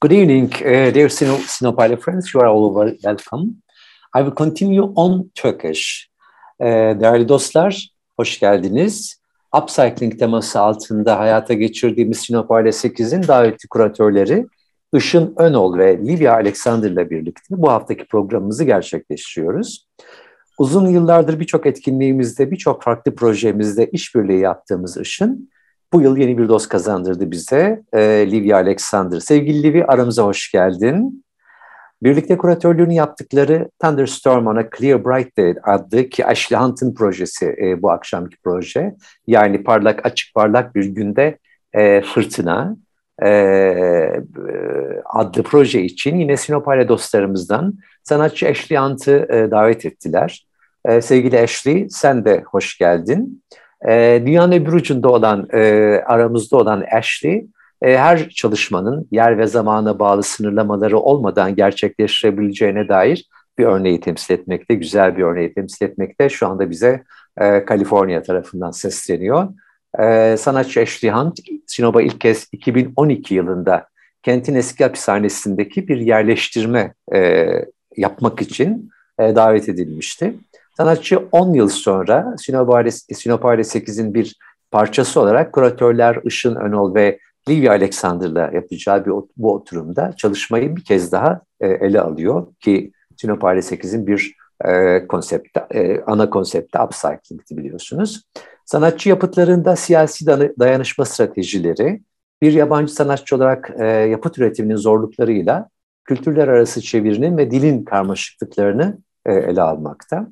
Good evening, dear Sinopale friends. You are all welcome. I will continue on Turkish. Değerli dostlar, hoş geldiniz. Upcycling teması altında hayata geçirdiğimiz Sinopale 8'in davetli kuratörleri Işın Önol ve Livia Alexander ile birlikte bu haftaki programımızı gerçekleştiriyoruz. Uzun yıllardır birçok etkinliğimizde, birçok farklı projemizde işbirliği yaptığımız Işın, bu yıl yeni bir dost kazandırdı bize, Livia Alexander. Sevgili Livia, aramıza hoş geldin. Birlikte kuratörlüğünü yaptıkları Thunderstorm on a Clear Bright Day adlı, ki Ashley Hunt'ın projesi bu akşamki proje. Yani Parlak Bir Günde Fırtına adlı proje için yine Sinopale dostlarımızdan sanatçı Ashley Hunt'ı davet ettiler. Sevgili Ashley, sen de hoş geldin. Dünyanın öbür ucunda olan, aramızda olan Ashley, her çalışmanın yer ve zamana bağlı sınırlamaları olmadan gerçekleştirebileceğine dair bir örneği temsil etmekte, güzel bir örneği temsil etmekte. Şu anda bize Kaliforniya tarafından sesleniyor. Sanatçı Ashley Hunt, Sinop'a ilk kez 2012 yılında kentin eski hapishanesindeki bir yerleştirme yapmak için davet edilmişti. Sanatçı 10 yıl sonra Sinopale 8'in bir parçası olarak kuratörler Işın Önol ve Livia Alexander'la yapacağı bu oturumda çalışmayı bir kez daha ele alıyor ki Sinopale 8'in bir ana konsepti upcycling'ti biliyorsunuz. Sanatçı yapıtlarında siyasi dayanışma stratejileri, bir yabancı sanatçı olarak yapıt üretiminin zorluklarıyla kültürler arası çevirinin ve dilin karmaşıklıklarını ele almakta.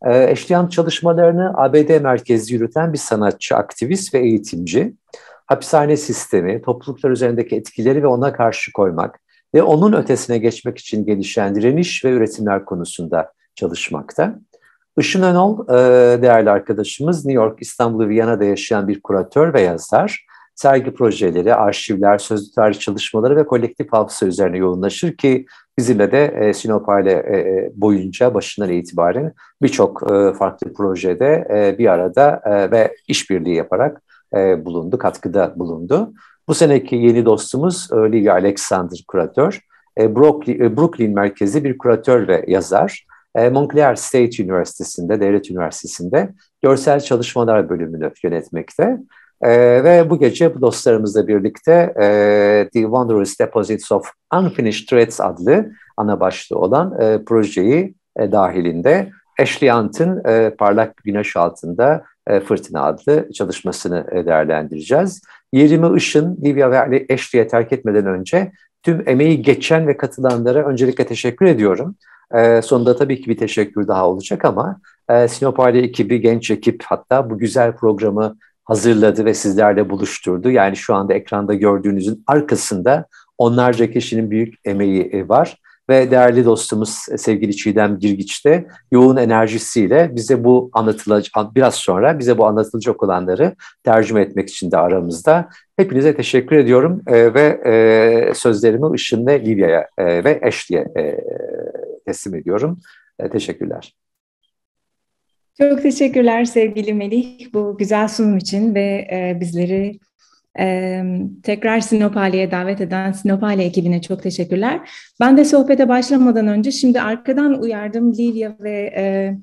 Ashley Hunt çalışmalarını ABD merkezli yürüten bir sanatçı, aktivist ve eğitimci. Hapishane sistemi, topluluklar üzerindeki etkileri ve ona karşı koymak ve onun ötesine geçmek için gelişen direniş ve üretimler konusunda çalışmakta. Işın Önol, değerli arkadaşımız, New York, İstanbul ve Viyana'da yaşayan bir kuratör ve yazar. Sergi projeleri, arşivler, sözlü tarih çalışmaları ve kolektif hafıza üzerine yoğunlaşır ki bizimle de Sinopale boyunca başından itibaren birçok farklı projede bir arada ve işbirliği yaparak bulundu, katkıda bulundu. Bu seneki yeni dostumuz Livia Alexander kuratör, Brooklyn merkezli bir kuratör ve yazar. Montclair State Üniversitesi'nde, Devlet Üniversitesi'nde görsel çalışmalar bölümünü yönetmekte. Ve bu gece bu dostlarımızla birlikte The Wondrous Deposits of Unfinished Threads adlı ana başlığı olan projeyi dahilinde Ashley Hunt'ın Parlak Bir Güneş Altında Fırtına adlı çalışmasını değerlendireceğiz. Yerimi Işın, Livia ve Ashley'e terk etmeden önce tüm emeği geçen ve katılanlara öncelikle teşekkür ediyorum. Sonunda tabii ki bir teşekkür daha olacak ama Sinopale ekibi, genç ekip hatta bu güzel programı hazırladı ve sizlerle buluşturdu. Yani şu anda ekranda gördüğünüzün arkasında onlarca kişinin büyük emeği var. Ve değerli dostumuz sevgili Çiğdem Girgiç de yoğun enerjisiyle bize bu biraz sonra bize bu anlatılacak olanları tercüme etmek için de aramızda. Hepinize teşekkür ediyorum ve sözlerimi Işın ve Livia'ya ve Ashley'e teslim ediyorum. Teşekkürler. Çok teşekkürler sevgili Melih bu güzel sunum için ve bizleri tekrar Sinopale'ye davet eden Sinopale ekibine çok teşekkürler. Ben de sohbete başlamadan önce şimdi arkadan uyardım. Livia ve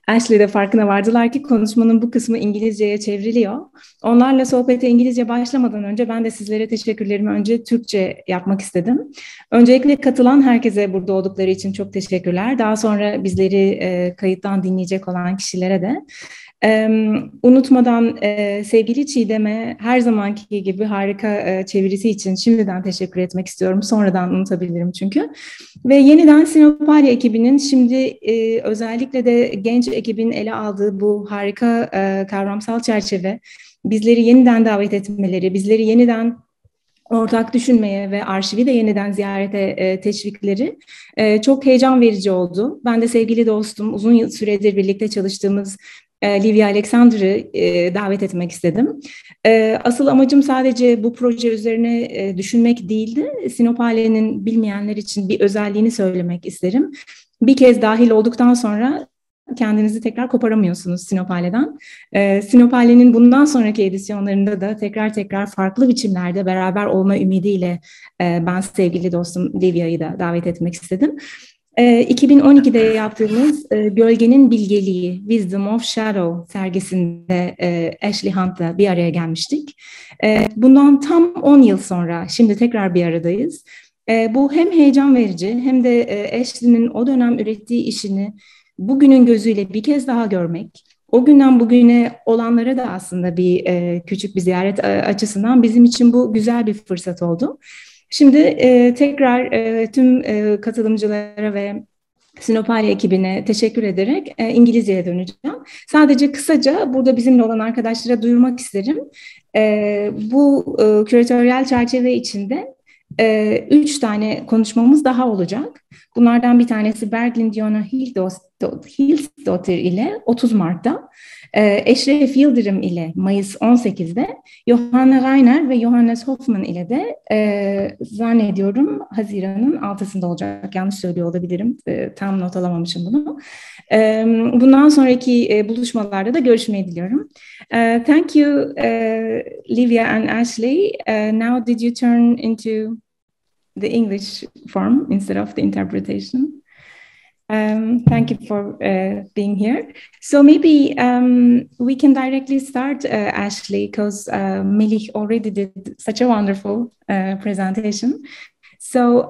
Ashley de farkına vardılar ki konuşmanın bu kısmı İngilizceye çevriliyor. Onlarla sohbete İngilizce başlamadan önce ben de sizlere teşekkürlerimi önce Türkçe yapmak istedim. Öncelikle katılan herkese burada oldukları için çok teşekkürler. Daha sonra bizleri kayıttan dinleyecek olan kişilere de. Unutmadan sevgili Çiğdem'e her zamanki gibi harika çevirisi için şimdiden teşekkür etmek istiyorum. Sonradan unutabilirim çünkü. Ve yeniden Sinopale ekibinin şimdi özellikle de genç ekibin ele aldığı bu harika kavramsal çerçeve, bizleri yeniden davet etmeleri, bizleri yeniden ortak düşünmeye ve arşivi de yeniden ziyarete teşvikleri çok heyecan verici oldu. Ben de sevgili dostum, uzun süredir birlikte çalıştığımız Livia Alexander'ı davet etmek istedim. Asıl amacım sadece bu proje üzerine düşünmek değildi. Sinopale'nin bilmeyenler için bir özelliğini söylemek isterim. Bir kez dahil olduktan sonra kendinizi tekrar koparamıyorsunuz Sinopale'den. Sinopale'nin bundan sonraki edisyonlarında da tekrar farklı biçimlerde beraber olma ümidiyle ben sevgili dostum Livia'yı da davet etmek istedim. 2012'de yaptığımız Gölgenin Bilgeliği, Wisdom of Shadow sergisinde Ashley Hunt'la bir araya gelmiştik. Bundan tam 10 yıl sonra şimdi tekrar bir aradayız. Bu hem heyecan verici hem de Ashley'nin o dönem ürettiği işini bugünün gözüyle bir kez daha görmek, o günden bugüne olanlara da aslında bir küçük bir ziyaret açısından bizim için bu güzel bir fırsat oldu. Şimdi tekrar tüm katılımcılara ve Sinopale ekibine teşekkür ederek İngilizceye döneceğim. Sadece kısaca burada bizimle olan arkadaşlara duyurmak isterim. Bu küratöryel çerçeve içinde 3 tane konuşmamız daha olacak. Bunlardan bir tanesi Berglind Jonna Hilsdottir ile 30 Mart'ta, Eşref Yıldırım ile Mayıs 18'de, Johanna Reiner ve Johannes Hoffman ile de zannediyorum Haziran'ın 6'sında olacak. Yanlış söylüyor olabilirim. Tam not alamamışım bunu. Bundan sonraki buluşmalarda da görüşmeyi diliyorum. Thank you, Livia and Ashley. Now did you turn into the English form instead of the interpretation? Thank you for being here. So maybe we can directly start, Ashley, because Melih already did such a wonderful presentation. So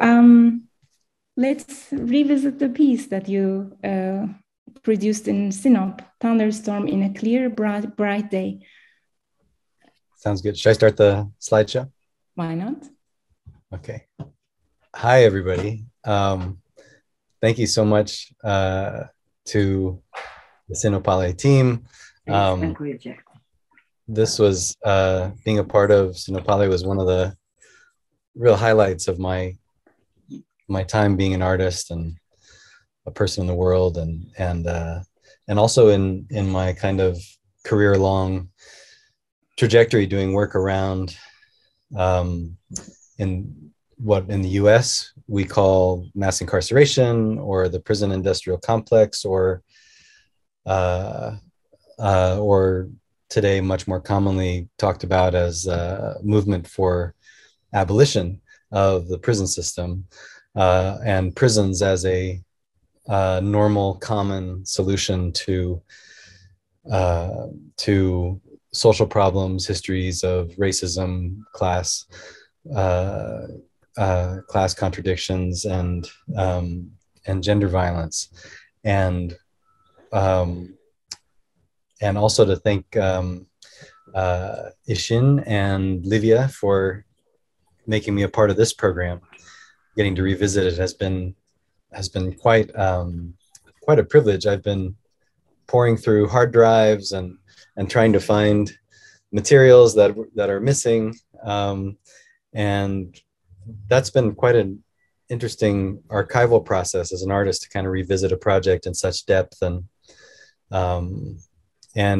let's revisit the piece that you produced in Sinop, Thunderstorm in a Clear, Bright Day. Sounds good. Should I start the slideshow? Why not? Okay. Hi, everybody. Thank you so much to the Sinopale team. This was, being a part of Sinopale was one of the real highlights of my time being an artist and a person in the world, and also in my kind of career-long trajectory doing work around in what in the US we call mass incarceration, or the prison industrial complex, or today much more commonly talked about as a movement for abolition of the prison system, and prisons as a normal, common solution to social problems, histories of racism, class contradictions, and gender violence, and also to thank Işın and Livia for making me a part of this program. Getting to revisit it has been quite a privilege. I've been poring through hard drives and trying to find materials that are missing, and that's been quite an interesting archival process as an artist to kind of revisit a project in such depth. And in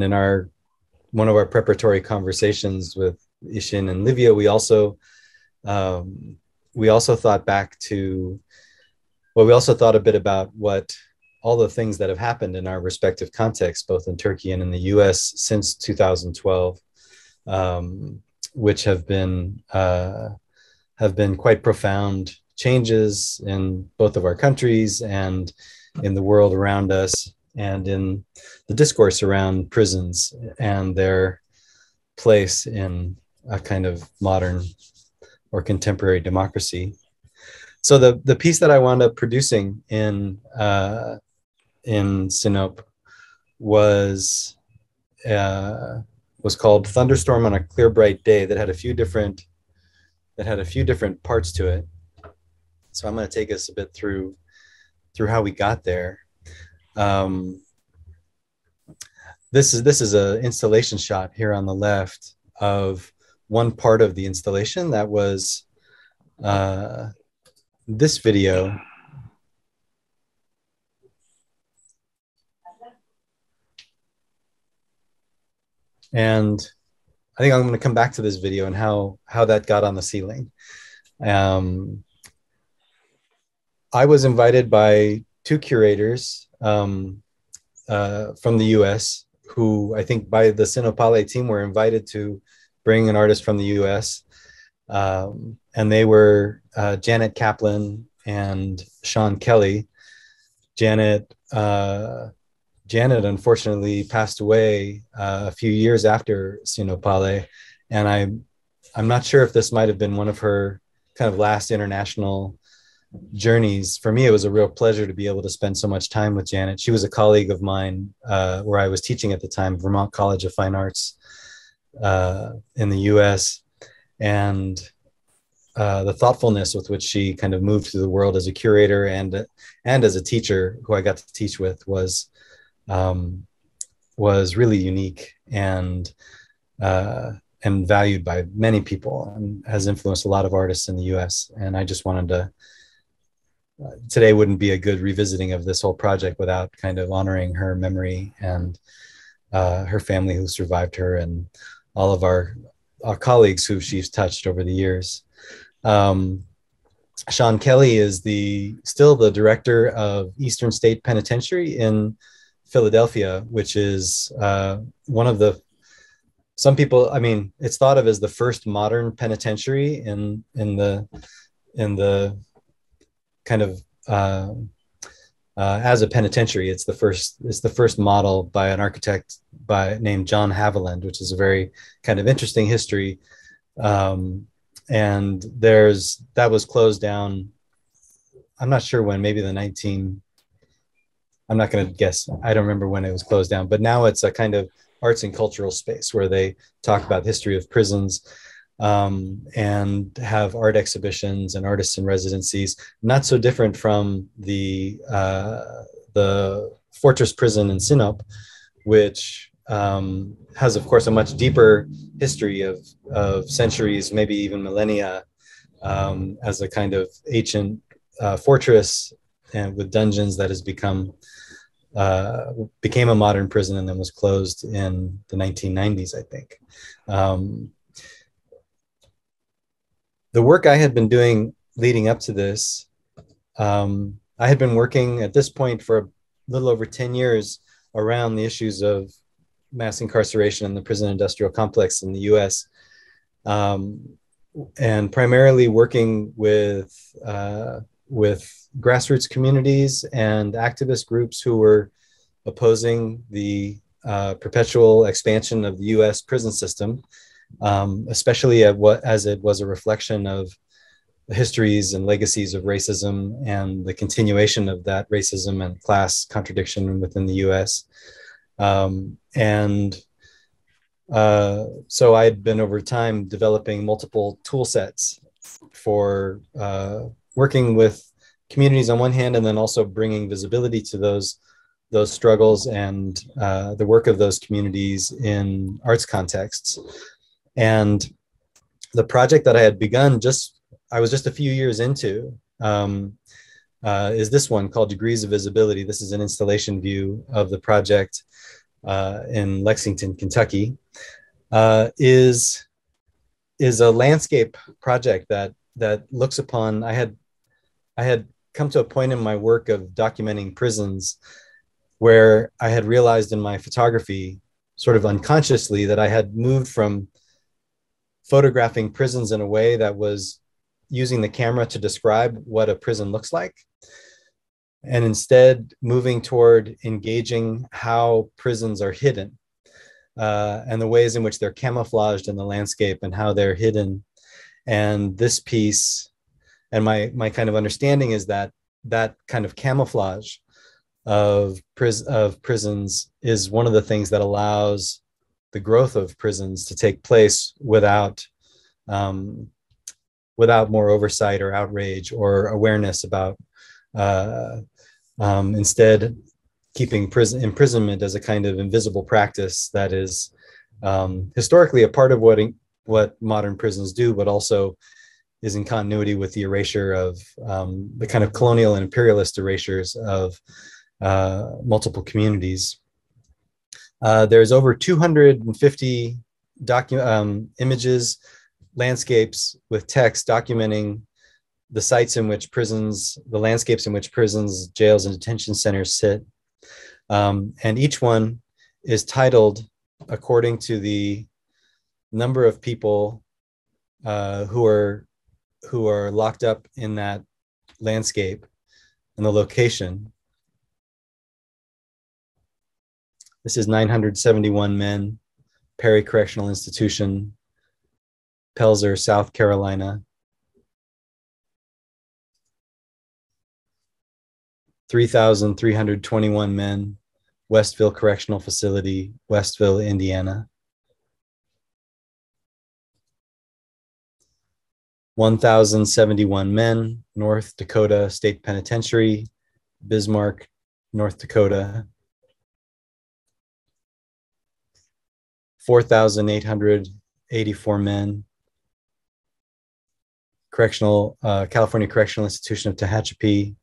one of our preparatory conversations with Işın and Livia, we also thought back to, well, we also thought a bit about what all the things that have happened in our respective contexts, both in Turkey and in the US since 2012, which have been quite profound changes in both of our countries and in the world around us, and in the discourse around prisons and their place in a kind of modern or contemporary democracy. So the piece that I wound up producing in Sinop was called Thunderstorm on a Clear Bright Day, that had a few different parts to it. So I'm going to take us a bit through how we got there. This is an installation shot here on the left of one part of the installation that was this video. And I think I'm going to come back to this video and how that got on the ceiling. I was invited by two curators from the US, who I think by the Sinopale team were invited to bring an artist from the US. And they were Janet Kaplan and Sean Kelly. Janet unfortunately passed away a few years after Sinopale, and I'm not sure if this might have been one of her kind of last international journeys. For me, it was a real pleasure to be able to spend so much time with Janet. She was a colleague of mine where I was teaching at the time, Vermont College of Fine Arts in the US. And the thoughtfulness with which she kind of moved through the world as a curator and as a teacher who I got to teach with was really unique and valued by many people, and has influenced a lot of artists in the US. And I just wanted to, today wouldn't be a good revisiting of this whole project without kind of honoring her memory and her family who survived her, and all of our colleagues who she's touched over the years. Sean Kelly is still the director of Eastern State Penitentiary in Philadelphia, which is one of some people, I mean, it's thought of as the first modern penitentiary in the kind of as a penitentiary. It's the first model by an architect named John Haviland, which is a very kind of interesting history. And that was closed down. I'm not sure when, maybe I'm not going to guess. I don't remember when it was closed down, but now it's a kind of arts and cultural space where they talk about the history of prisons, and have art exhibitions and artists in residencies, not so different from the Fortress Prison in Sinop, which has, of course, a much deeper history of centuries, maybe even millennia, as a kind of ancient fortress and with dungeons that has became a modern prison and then was closed in the 1990s, I think. The work I had been doing leading up to this, I had been working at this point for a little over 10 years around the issues of mass incarceration in the prison industrial complex in the US, and primarily working with grassroots communities and activist groups who were opposing the perpetual expansion of the US prison system, especially as it was a reflection of the histories and legacies of racism and the continuation of that racism and class contradiction within the US. So I'd been over time developing multiple tool sets for working with communities on one hand, and then also bringing visibility to those struggles and the work of those communities in arts contexts. And the project that I had begun I was just a few years into, is this one called Degrees of Visibility. This is an installation view of the project in Lexington, Kentucky. Is a landscape project that looks upon, I had come to a point in my work of documenting prisons where I had realized in my photography, sort of unconsciously, that I had moved from photographing prisons in a way that was using the camera to describe what a prison looks like, and instead moving toward engaging how prisons are hidden, and the ways in which they're camouflaged in the landscape and how they're hidden. And this piece, and my kind of understanding is that kind of camouflage of prisons is one of the things that allows the growth of prisons to take place without more oversight or outrage or awareness about, instead keeping imprisonment as a kind of invisible practice that is historically a part of what modern prisons do, but also is in continuity with the erasure of the kind of colonial and imperialist erasures of multiple communities. There's over 250 images, landscapes with text documenting the sites in which prisons, the landscapes in which prisons, jails, and detention centers sit. And each one is titled according to the number of people who are locked up in that landscape and the location. This is 971 men, Perry Correctional Institution, Pelzer, South Carolina. 3,321 men, Westville Correctional Facility, Westville, Indiana. 1,071 men, North Dakota State Penitentiary, Bismarck, North Dakota. 4,884 men, California Correctional Institution of Tehachapi,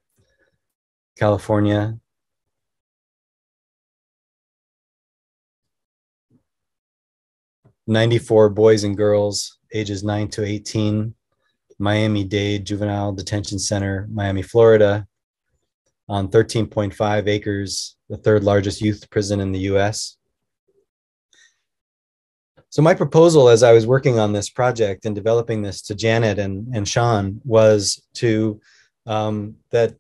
California. 94 boys and girls, ages 9 to 18, Miami-Dade Juvenile Detention Center, Miami, Florida, on 13.5 acres, the third largest youth prison in the US. So my proposal as I was working on this project and developing this to Janet and Sean was to, that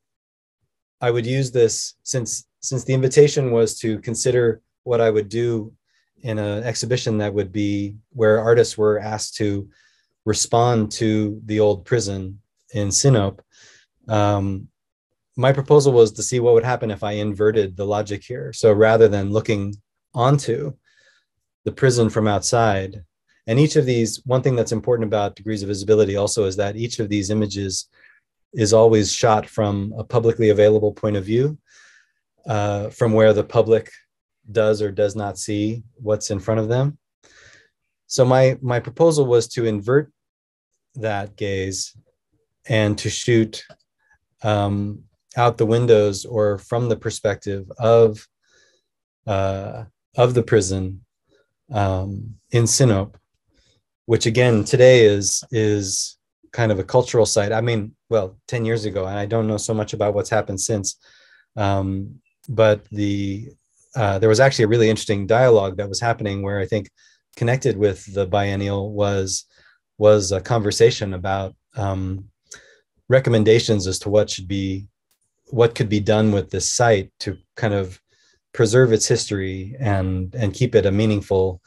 I would use this, since the invitation was to consider what I would do in an exhibition that would be where artists were asked to respond to the old prison in Sinop. My proposal was to see what would happen if I inverted the logic here. So rather than looking onto the prison from outside, and each of these, one thing that's important about degrees of visibility also is that each of these images is always shot from a publicly available point of view, from where the public does or does not see what's in front of them. So my proposal was to invert that gaze and to shoot out the windows or from the perspective of the prison in Sinop, which again today is kind of a cultural site. I mean, well, 10 years ago, and I don't know so much about what's happened since, but there was actually a really interesting dialogue that was happening where I think connected with the biennial was a conversation about recommendations as to what could be done with this site to kind of preserve its history and keep it a meaningful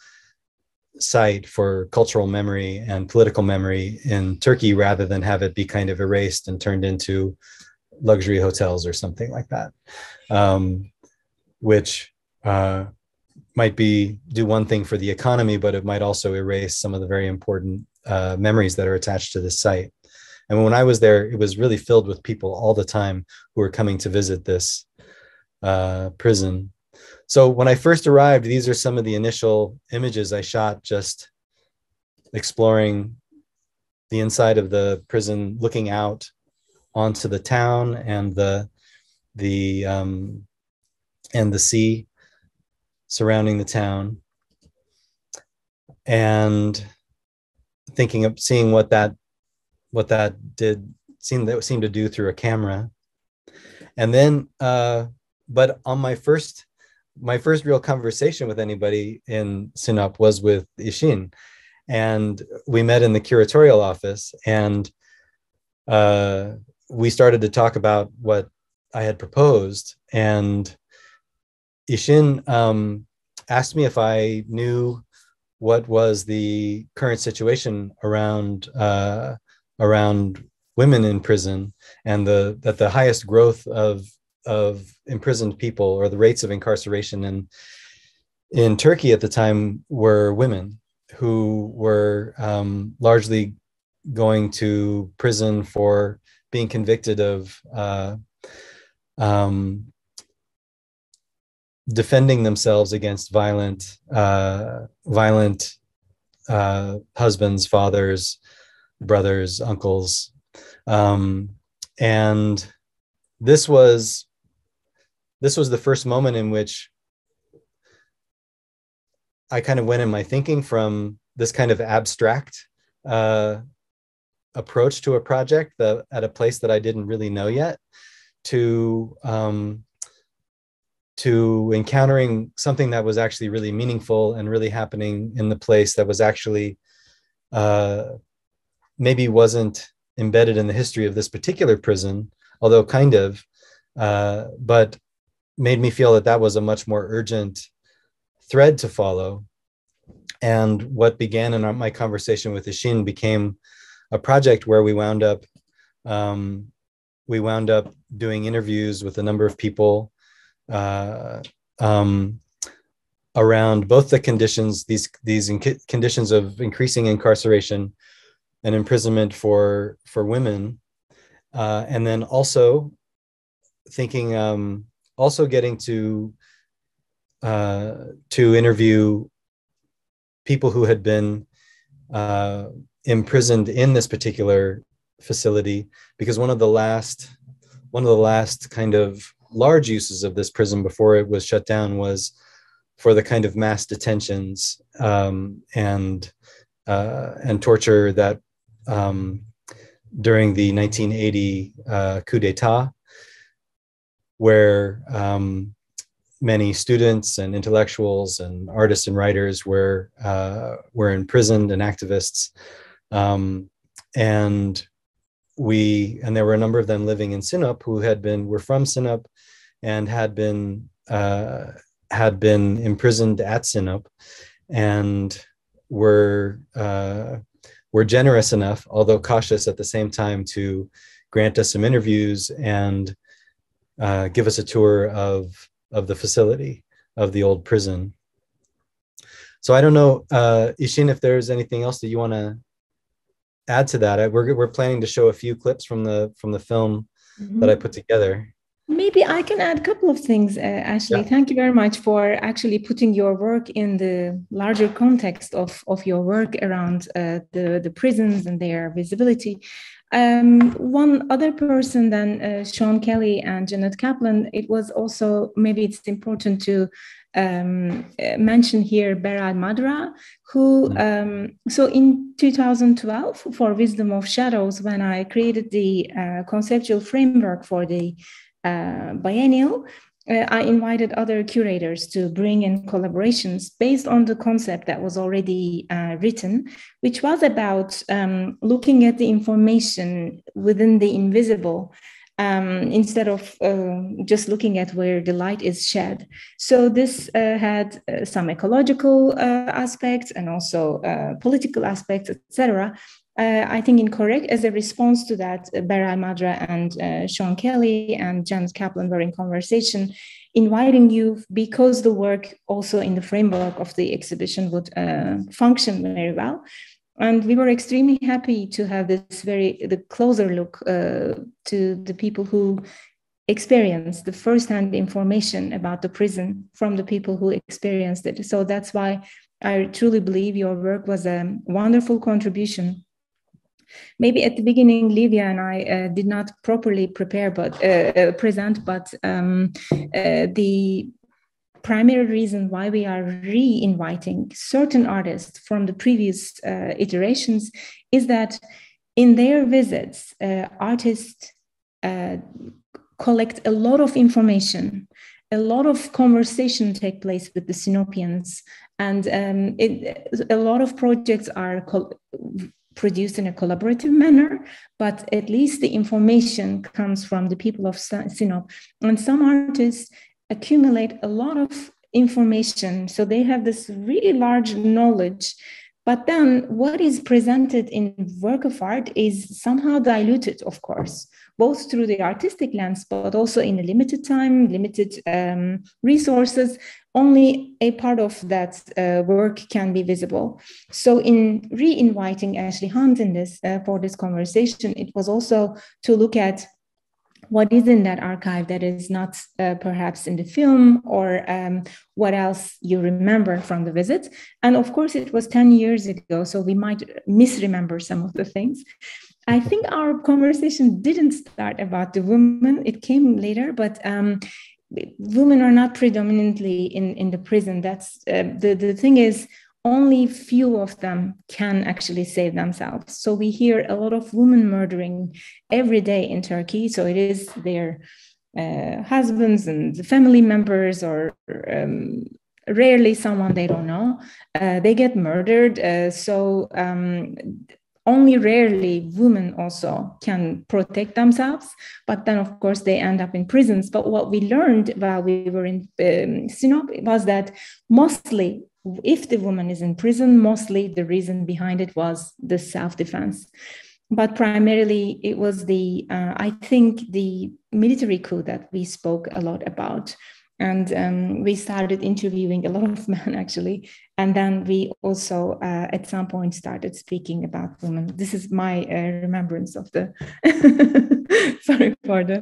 site for cultural memory and political memory in Turkey, rather than have it be kind of erased and turned into luxury hotels or something like that, which might do one thing for the economy, but it might also erase some of the very important memories that are attached to this site. And when I was there, it was really filled with people all the time who were coming to visit this prison. So when I first arrived, these are some of the initial images I shot, just exploring the inside of the prison, looking out onto the town and the sea surrounding the town, and thinking of seeing what that seemed to do through a camera. And then, but on my first real conversation with anybody in Sinop was with Işın, and we met in the curatorial office, and we started to talk about what I had proposed, and Işın asked me if I knew what was the current situation around women in prison, and that the highest growth of imprisoned people, or the rates of incarceration in Turkey at the time, were women who were largely going to prison for being convicted of defending themselves against violent husbands, fathers, brothers, uncles, and this was the first moment in which I kind of went in my thinking from this kind of abstract approach to a project at a place that I didn't really know yet, to to encountering something that was actually really meaningful and really happening in the place that was actually maybe wasn't embedded in the history of this particular prison, although kind of, but made me feel that that was a much more urgent thread to follow. And what began in my conversation with Işın became a project where we wound up doing interviews with a number of people around both the conditions, these conditions of increasing incarceration and imprisonment for women, and then also thinking, also getting to interview people who had been imprisoned in this particular facility, because one of the last kind of large uses of this prison before it was shut down was for the kind of mass detentions and torture that during the 1980 coup d'etat, where many students and intellectuals and artists and writers were imprisoned, and activists, and there were a number of them living in Sinop who were from Sinop and had been imprisoned at Sinop, and were generous enough, although cautious at the same time, to grant us some interviews and give us a tour of the facility, of the old prison. So I don't know, Işın, if there's anything else that you want to add to that. We're planning to show a few clips from the film that I put together. Maybe I can add a couple of things, Ashley. Yeah. Thank you very much for actually putting your work in the larger context of your work around the prisons and their visibility. One other person than Sean Kelly and Janet Kaplan, it was also, maybe it's important to mention here Beral Madra, who, so in 2012, for Wisdom of Shadows, when I created the conceptual framework for the biennial, I invited other curators to bring in collaborations based on the concept that was already written, which was about looking at the information within the invisible instead of just looking at where the light is shed. So this had some ecological aspects and also political aspects, etc. I think incorrect. As a response to that, Beral Madra and Sean Kelly and Janet Kaplan were in conversation, inviting you, because the work also in the framework of the exhibition would function very well. And we were extremely happy to have the closer look to the people who experienced the firsthand information about the prison from the people who experienced it. So that's why I truly believe your work was a wonderful contribution. Maybe at the beginning, Livia and I did not properly present, but the primary reason why we are re-inviting certain artists from the previous iterations is that in their visits, artists collect a lot of information, a lot of conversation take place with the Sinopians, and a lot of projects are produced in a collaborative manner, but at least the information comes from the people of Sinop. And some artists accumulate a lot of information, so they have this really large knowledge, but then what is presented in work of art is somehow diluted, of course, both through the artistic lens, but also in a limited time, limited resources. Only a part of that work can be visible. So in re-inviting Ashley Hunt in this for this conversation, it was also to look at what is in that archive that is not perhaps in the film, or what else you remember from the visit. And of course, it was 10 years ago, so we might misremember some of the things. I think our conversation didn't start about the women, it came later, but women are not predominantly in the prison. That's the thing is, only few of them can actually save themselves. So we hear a lot of women murdering every day in Turkey. So it is their husbands and family members, or rarely someone they don't know. They get murdered. So only rarely women also can protect themselves. But then, of course, they end up in prisons. But what we learned while we were in Sinop was that mostly, if the woman is in prison, mostly the reason behind it was the self-defense. But primarily, it was I think, the military coup that we spoke a lot about. And we started interviewing a lot of men, actually. And then we also, at some point, started speaking about women. This is my remembrance of the, sorry for the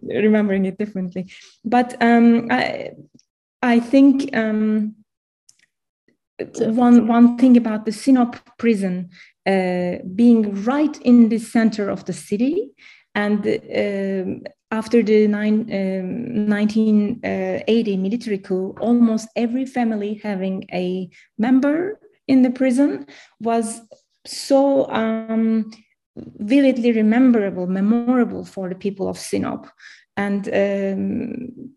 remembering it differently. But I think one thing about the Sinop prison being right in the center of the city, and after the 1980 military coup, almost every family having a member in the prison was so vividly memorable for the people of Sinop. And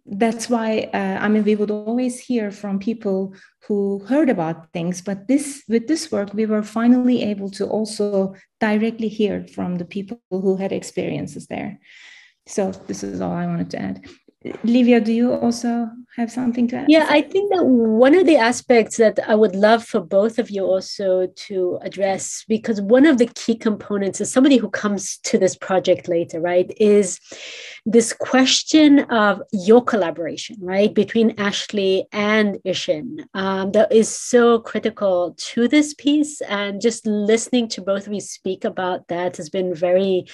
that's why, we would always hear from people who heard about things, but with this work, we were finally able to also directly hear from the people who had experiences there. So this is all I wanted to add. Livia, do you also have something to add? Yeah, I think that one of the aspects that I would love for both of you also to address, because one of the key components is somebody who comes to this project later, right, is this question of your collaboration, right, between Ashley and Işın, that is so critical to this piece. And just listening to both of you speak about that has been very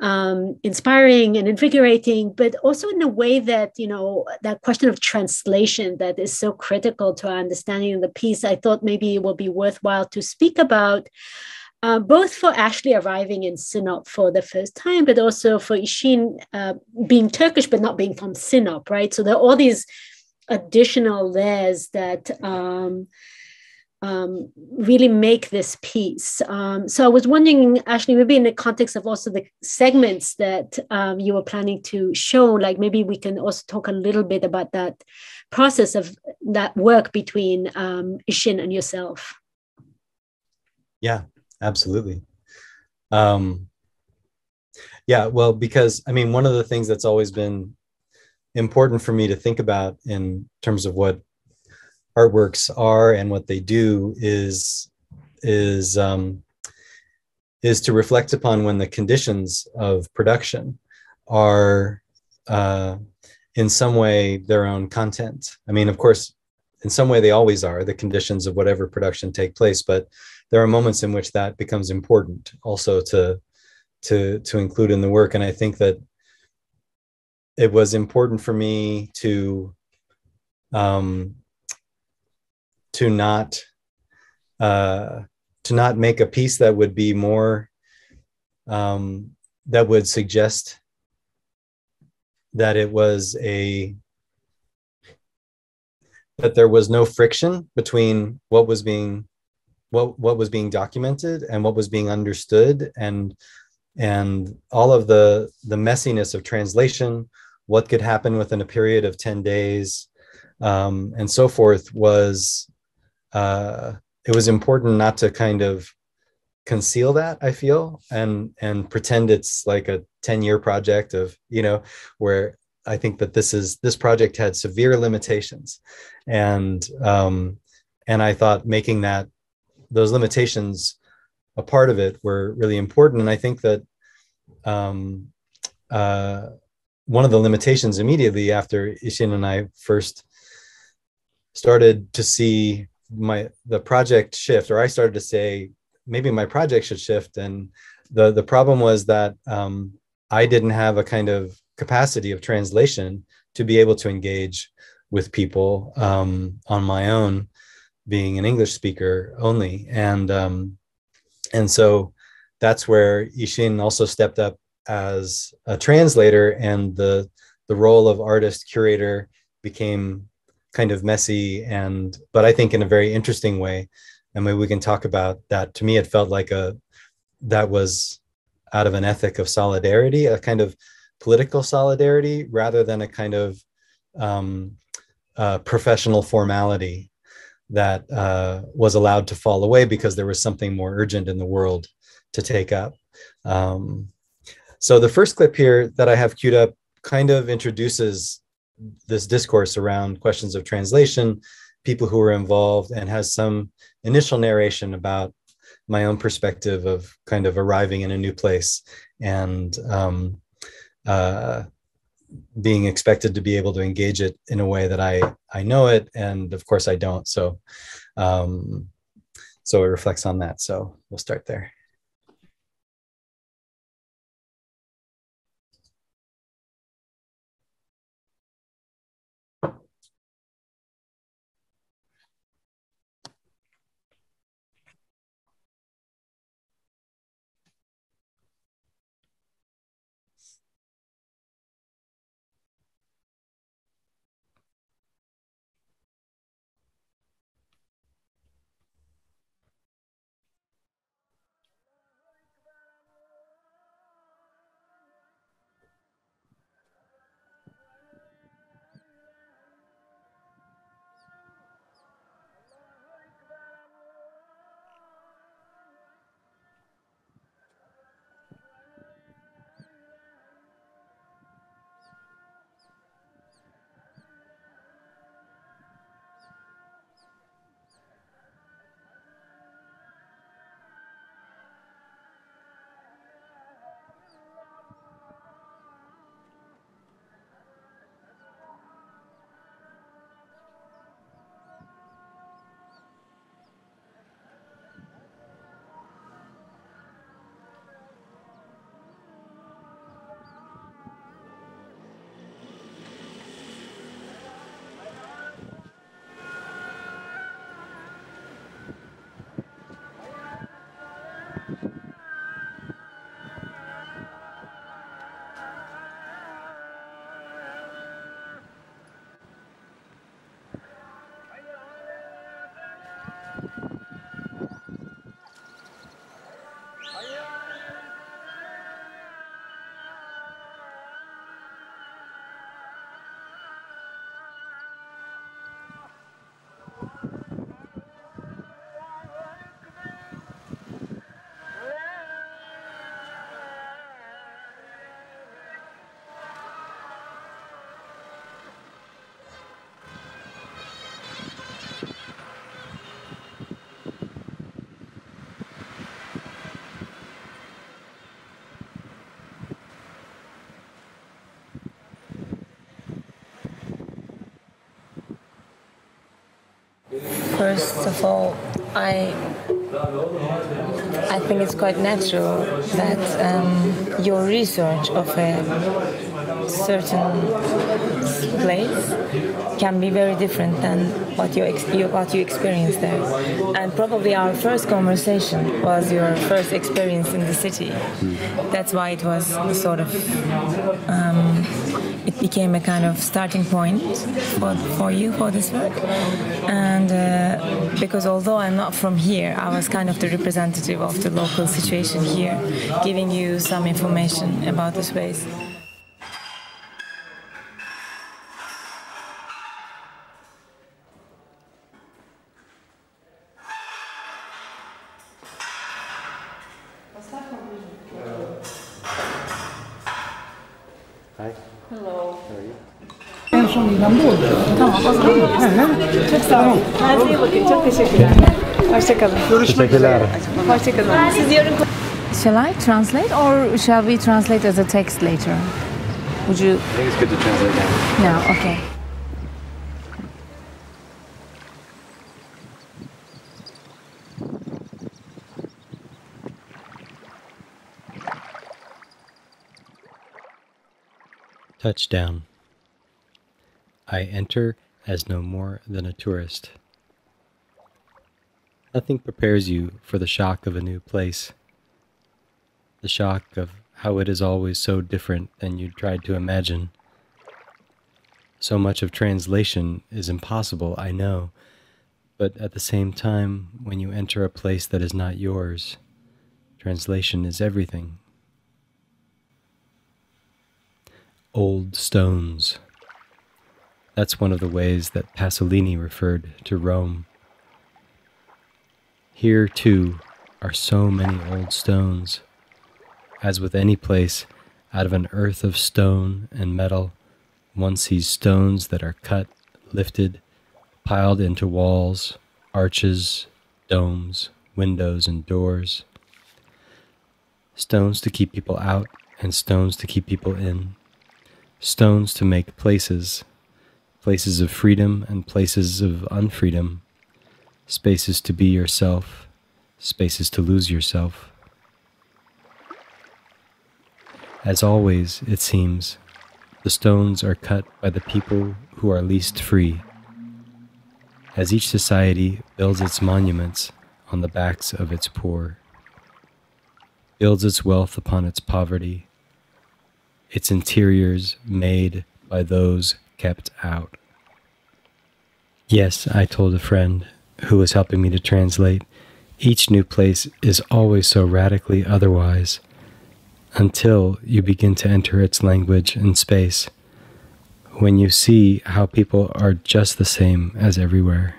inspiring and invigorating, but also in a way that, that question of translation that is so critical to our understanding of the piece, I thought maybe it would be worthwhile to speak about, both for Ashley arriving in Sinop for the first time, but also for Işın being Turkish, but not being from Sinop, right? So there are all these additional layers that really make this piece. So I was wondering, Ashley, maybe in the context of also the segments that you were planning to show, like maybe we can also talk a little bit about that process of that work between Işın and yourself. Yeah, absolutely. Yeah, well, because one of the things that's always been important for me to think about in terms of what artworks are and what they do is to reflect upon when the conditions of production are in some way their own content. Of course, in some way they always are the conditions of whatever production take place, but there are moments in which that becomes important also to include in the work. And I think that it was important for me to not make a piece that would be more that would suggest that that there was no friction between what was being documented and what was being understood, and all of the messiness of translation, what could happen within a period of 10 days, and so forth, was it was important not to kind of conceal that, I feel, and pretend it's like a 10-year project of, where I think that this project had severe limitations, and I thought making those limitations a part of it were really important. And I think that one of the limitations immediately after Işın and I first started to see the project shift, or I started to say maybe my project should shift, and the problem was that I didn't have a kind of capacity of translation to be able to engage with people on my own, being an English speaker only, and so that's where Işın also stepped up as a translator, and the role of artist curator became kind of messy, but I think in a very interesting way. And maybe we can talk about that. To me, it felt like that was out of an ethic of solidarity, a kind of political solidarity rather than a kind of professional formality that was allowed to fall away because there was something more urgent in the world to take up. So the first clip here that I have queued up kind of introduces this discourse around questions of translation, people who were involved, and has some initial narration about my own perspective of kind of arriving in a new place and being expected to be able to engage it in a way that I know it, and of course I don't. So so it reflects on that. So we'll start there. First of all, I think it's quite natural that your research of a certain place can be very different than what you experience there. And probably our first conversation was your first experience in the city. That's why it was sort of it became a kind of starting point for you for this work. And because although I'm not from here, I was kind of the representative of the local situation here, giving you some information about the space. Hi. Hello. How are you? Tamam, o zaman. Çok sağ olun. Kendinize iyi bakın. Çok teşekkürler. Hoşçakalın. Teşekkürler. Hoşçakalın. Siz yarın... Shall I translate or shall we translate as a text later? Would you... I think it's good to translate now. No, okay. Touchdown. I enter as no more than a tourist. Nothing prepares you for the shock of a new place. The shock of how it is always so different than you tried to imagine. So much of translation is impossible, I know, but at the same time, when you enter a place that is not yours, translation is everything. old stones. That's one of the ways that Pasolini referred to Rome. Here, too, are so many old stones. As with any place, out of an earth of stone and metal, one sees stones that are cut, lifted, piled into walls, arches, domes, windows, and doors. Stones to keep people out and stones to keep people in. Stones to make places, places of freedom and places of unfreedom, spaces to be yourself, spaces to lose yourself. As always, it seems, the stones are cut by the people who are least free. As each society builds its monuments on the backs of its poor, builds its wealth upon its poverty, its interiors made by those kept out. Yes, I told a friend who was helping me to translate, each new place is always so radically otherwise, until you begin to enter its language and space, when you see how people are just the same as everywhere.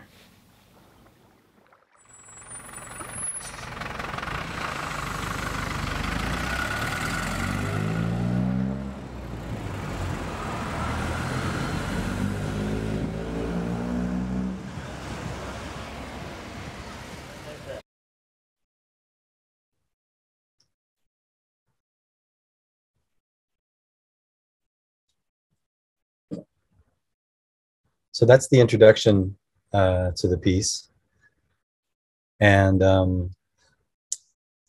So that's the introduction to the piece. And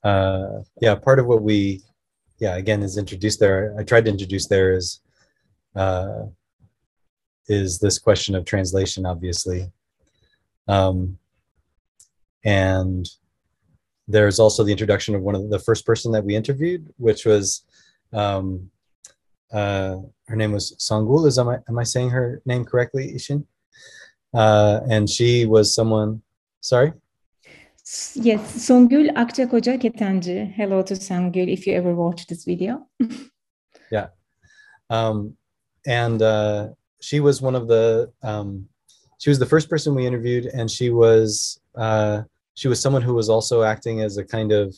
part of what we, again, is introduced there. I tried to introduce there is this question of translation, obviously. And there's also the introduction of one of the first person that we interviewed, which was, her name was Songul. Am I saying her name correctly, Işın? And she was someone, sorry? Yes, Songül Akçakoca Ketenci. Hello to Songül if you ever watch this video. Yeah. She was one of the, she was the first person we interviewed, and she was someone who was also acting as a kind of,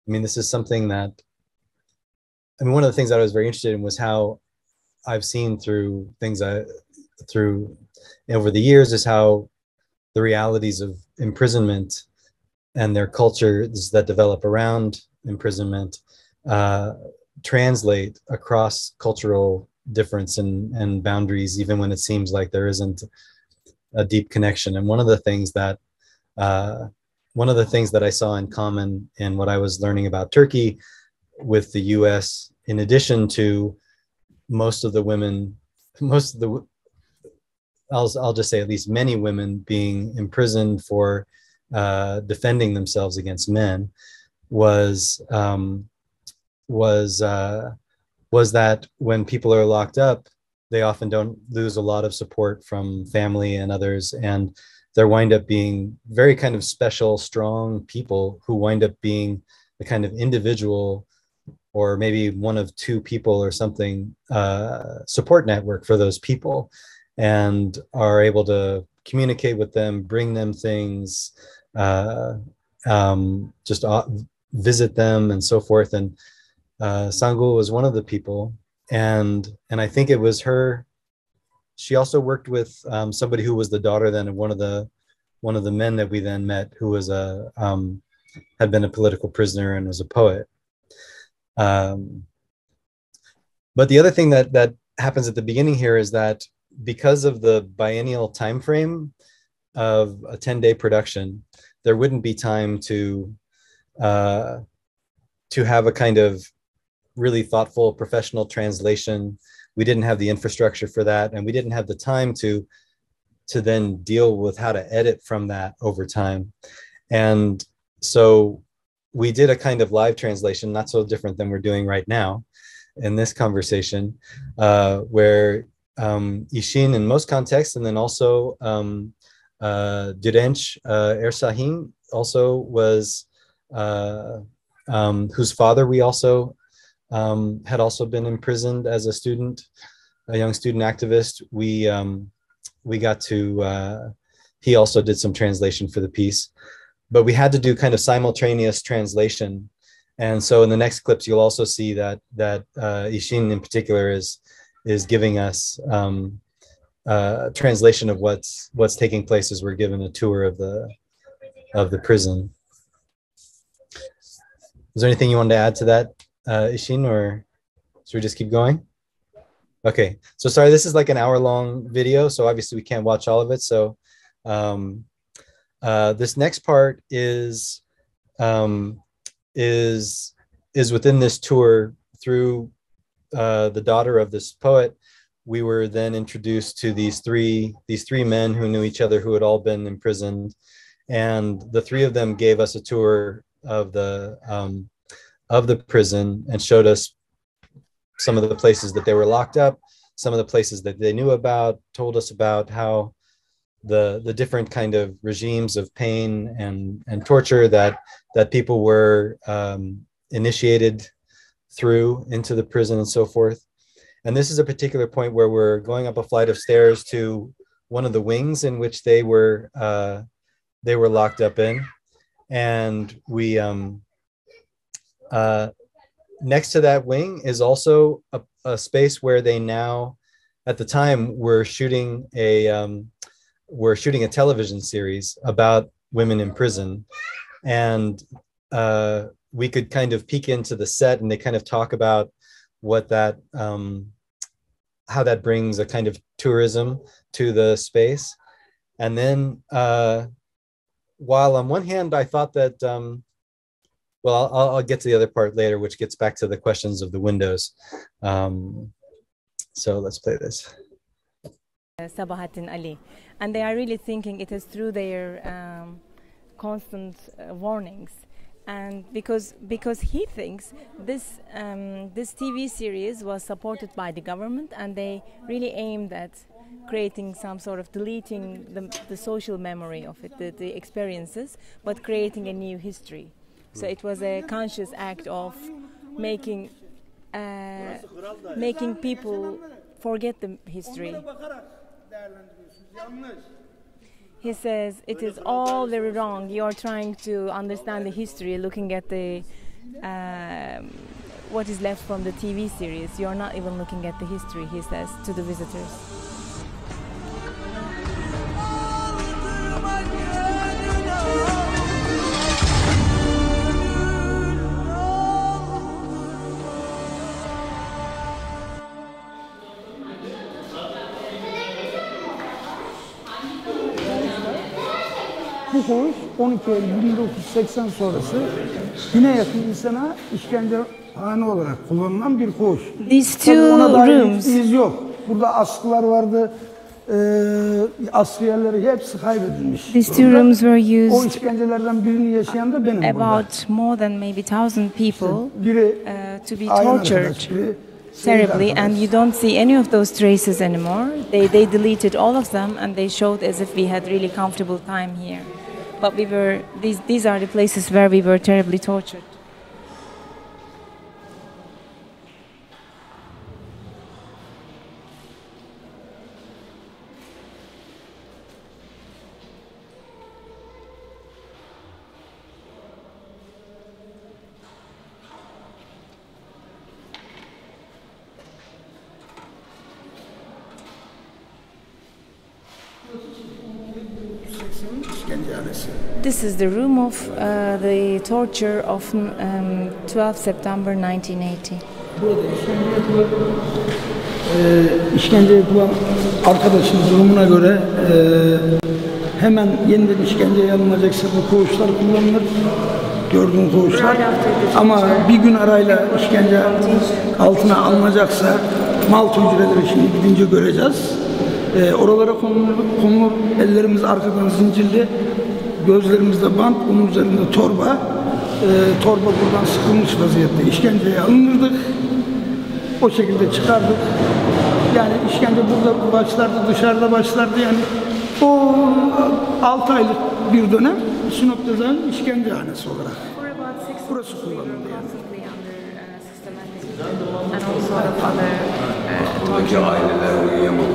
this is something that, one of the things that I was very interested in was how I've seen through things through over the years is how the realities of imprisonment and their cultures that develop around imprisonment translate across cultural difference and boundaries, even when it seems like there isn't a deep connection. And one of the things that I saw in common in what I was learning about Turkey with the US, in addition to I'll just say at least many women being imprisoned for defending themselves against men, was that when people are locked up, they often don't lose a lot of support from family and others, and they wind up being very kind of special, strong people who wind up being the kind of individual, or maybe one of two people or something, support network for those people, and are able to communicate with them, bring them things, just visit them and so forth. And Sangul was one of the people. And I think it was her. She also worked with somebody who was the daughter then of one of the men that we then met, who was had been a political prisoner and was a poet. But the other thing that happens at the beginning here is that because of the biennial time frame of a 10-day production, there wouldn't be time to have a kind of really thoughtful professional translation. We didn't have the infrastructure for that, and we didn't have the time to then deal with how to edit from that over time. And so we did a kind of live translation, not so different than we're doing right now in this conversation, where Işın in most contexts, and then also Direnç Ersahin also was, whose father we also had also been imprisoned as a student, a young student activist. We got to, he also did some translation for the piece, but we had to do kind of simultaneous translation. And so in the next clips, you'll also see that Işın in particular is giving us translation of what's taking place as we're given a tour of the prison. Is there anything you wanted to add to that, Işın, or should we just keep going? Okay, so sorry, this is like an hour-long video, so obviously we can't watch all of it. So this next part is within this tour through the daughter of this poet. We were then introduced to these three men who knew each other, who had all been imprisoned, and the three of them gave us a tour of the prison and showed us some of the places that they were locked up, some of the places that they knew about, told us about how the different kind of regimes of pain and torture that people were initiated through into the prison and so forth. And this is a particular point where we're going up a flight of stairs to one of the wings in which they were locked up in. And we next to that wing is also a space where they now, at the time, were shooting a television series about women in prison. And we could kind of peek into the set, and they kind of talk about what that, how that brings a kind of tourism to the space. And then while on one hand, I thought that, well, I'll get to the other part later, which gets back to the questions of the windows. So let's play this. Sabahattin Ali, and they are really thinking it is through their constant warnings, and because he thinks this TV series was supported by the government, and they really aimed at creating some sort of deleting the social memory of it, the experiences, but creating a new history. So it was a conscious act of making people forget the history. He says it is all very wrong. You are trying to understand the history, looking at the what is left from the TV series. You are not even looking at the history, he says to the visitors. Bu koğuş 12 Eylül 1980 sonrası bine yakın insana işkencehane olarak kullanılan bir koğuş. These two rooms. İz yok. Burada askılar vardı, askı yerleri hepsi kaybedilmiş. These two rooms were used. O işkencelerden birini yaşayan da benim burada. About more than maybe 1,000 people to be tortured terribly, and you don't see any of those traces anymore. They deleted all of them, and they showed as if we had really comfortable time here. But we were these are the places where we were terribly tortured. This is the room of the torture of 12 September 1980. Burada işkence yapılan arkadaşın durumuna göre hemen yeniden işkenceye alınacaksa bu koğuşlar kullanılır. Gördüğün koğuşlar. Ama bir gün arayla işkence altına alınacaksa Malta hücreleri şimdi gidince göreceğiz. Oralara konulur, ellerimiz arkadan zincirli, gözlerimizde bant, onun üzerinde torba. Torba buradan sıkılmış vaziyette işkenceye alınırdık. O şekilde çıkardık. Yani işkence burada başlardı, dışarıda başlardı. Yani o 6 aylık bir dönem Sinop'ta zaten işkencehanesi olarak. Burası kullanıldı yani. sort of other Buradaki aileler uyuyamadı.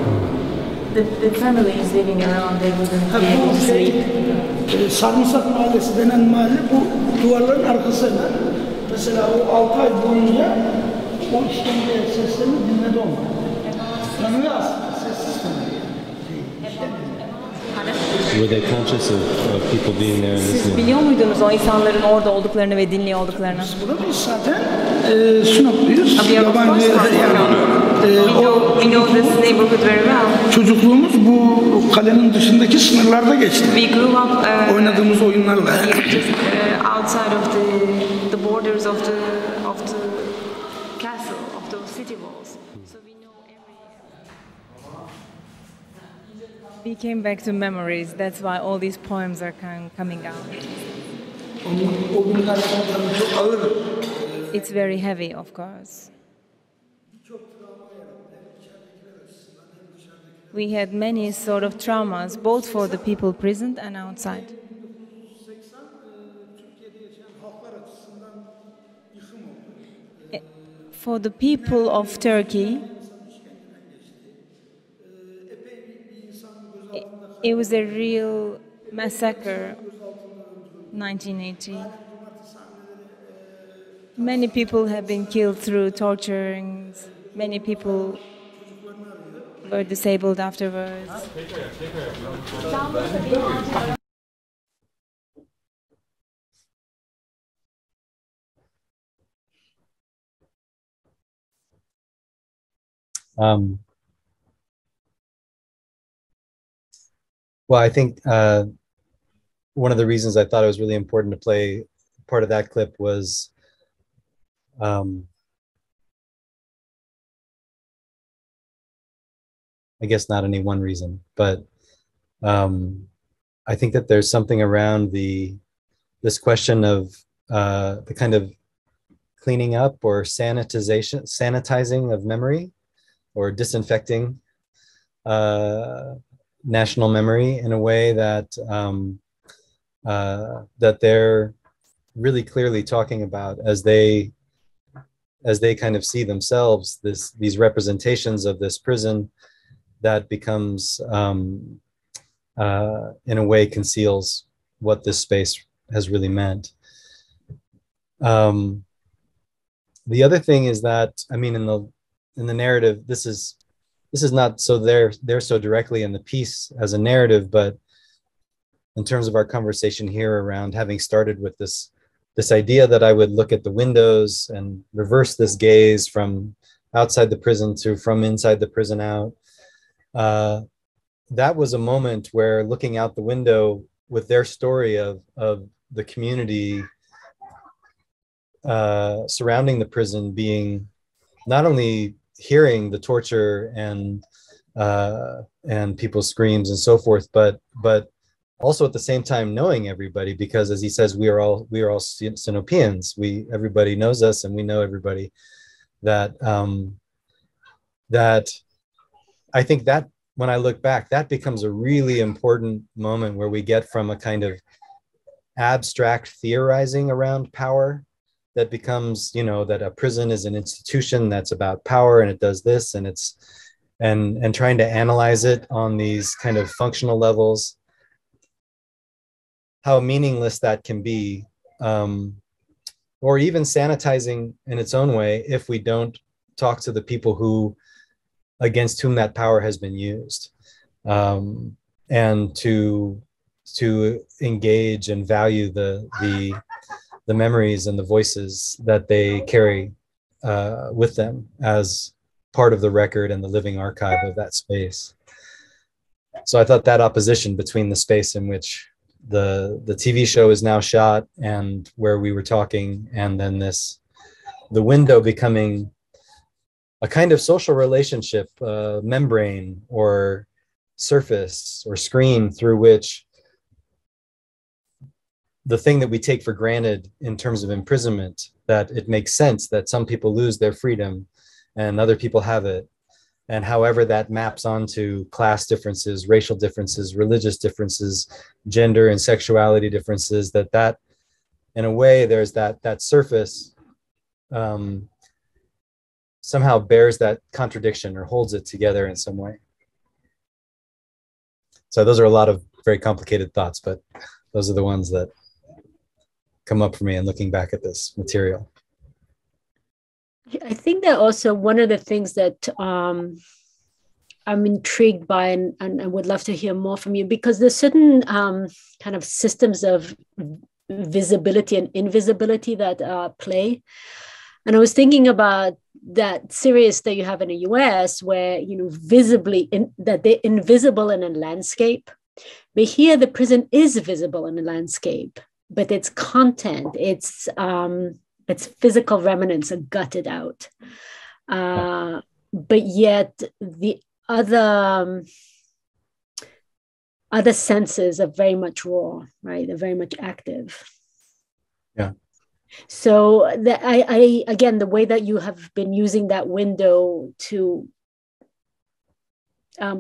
the families living around, they wouldn't be able to sleep. Sarımsak Mahallesi denen mahalle bu duvarların arkasında. Mesela o 6 ay boyunca o işkence seslerini dinledi onlar. Tanrı aslında sessiz tanrı. Were they conscious of people being there and Siz listening? biliyor muydunuz o insanların orada olduklarını ve dinliyor olduklarını? Buradayız zaten. Sinopluyuz. We are of course we know this neighborhood very well. Çocukluğumuz bu kalenin dışındaki sınırlarda geçti. We grew up Oynadığımız oyunlarla. just outside of the borders of the castle, of the city walls. So we know every. We came back to memories. That's why all these poems are coming out. O günler çok ağır. It's very heavy, of course. We had many sort of traumas, both for the people present and outside. For the people of Turkey, it was a real massacre, 1980. Many people have been killed through torturing. Many people were disabled afterwards. Well, I think one of the reasons I thought it was really important to play part of that clip was I guess not any one reason, but I think that there's something around this question of the kind of cleaning up or sanitizing of memory or disinfecting national memory in a way that that they're really clearly talking about as they kind of see themselves, these representations of this prison that becomes in a way conceals what this space has really meant. The other thing is that, I mean, in the narrative, this is not so they're so directly in the piece as a narrative, but in terms of our conversation here around having started with this idea that I would look at the windows and reverse this gaze from outside the prison to from inside the prison out. That was a moment where looking out the window with their story of the community surrounding the prison, being not only hearing the torture and people's screams and so forth, but also at the same time knowing everybody, because as he says, we are all Sinopeans. Everybody knows us, and we know everybody. That I think that when I look back, that becomes a really important moment where we get from a kind of abstract theorizing around power that becomes, that a prison is an institution that's about power and it does this, and it's and trying to analyze it on these kind of functional levels, how meaningless that can be, or even sanitizing in its own way if we don't talk to the people against whom that power has been used, and to engage and value the memories and the voices that they carry with them as part of the record and the living archive of that space. So I thought that opposition between the space in which the TV show is now shot and where we were talking, and then the window becoming a kind of social relationship, membrane or surface or screen through which the thing that we take for granted in terms of imprisonment, that it makes sense that some people lose their freedom and other people have it. And however that maps onto class differences, racial differences, religious differences, gender and sexuality differences, that in a way, there's that surface somehow bears that contradiction or holds it together in some way. So those are a lot of very complicated thoughts, but those are the ones that come up for me in looking back at this material. I think that also one of the things that I'm intrigued by, and I would love to hear more from you, because there's certain kind of systems of visibility and invisibility that play. And I was thinking about that series that you have in the US where, you know, that they're invisible in a landscape. But here the prison is visible in the landscape, but its content, its physical remnants are gutted out. But yet the other senses are very much raw, right? They're very much active. Yeah. So I again, the way that you have been using that window to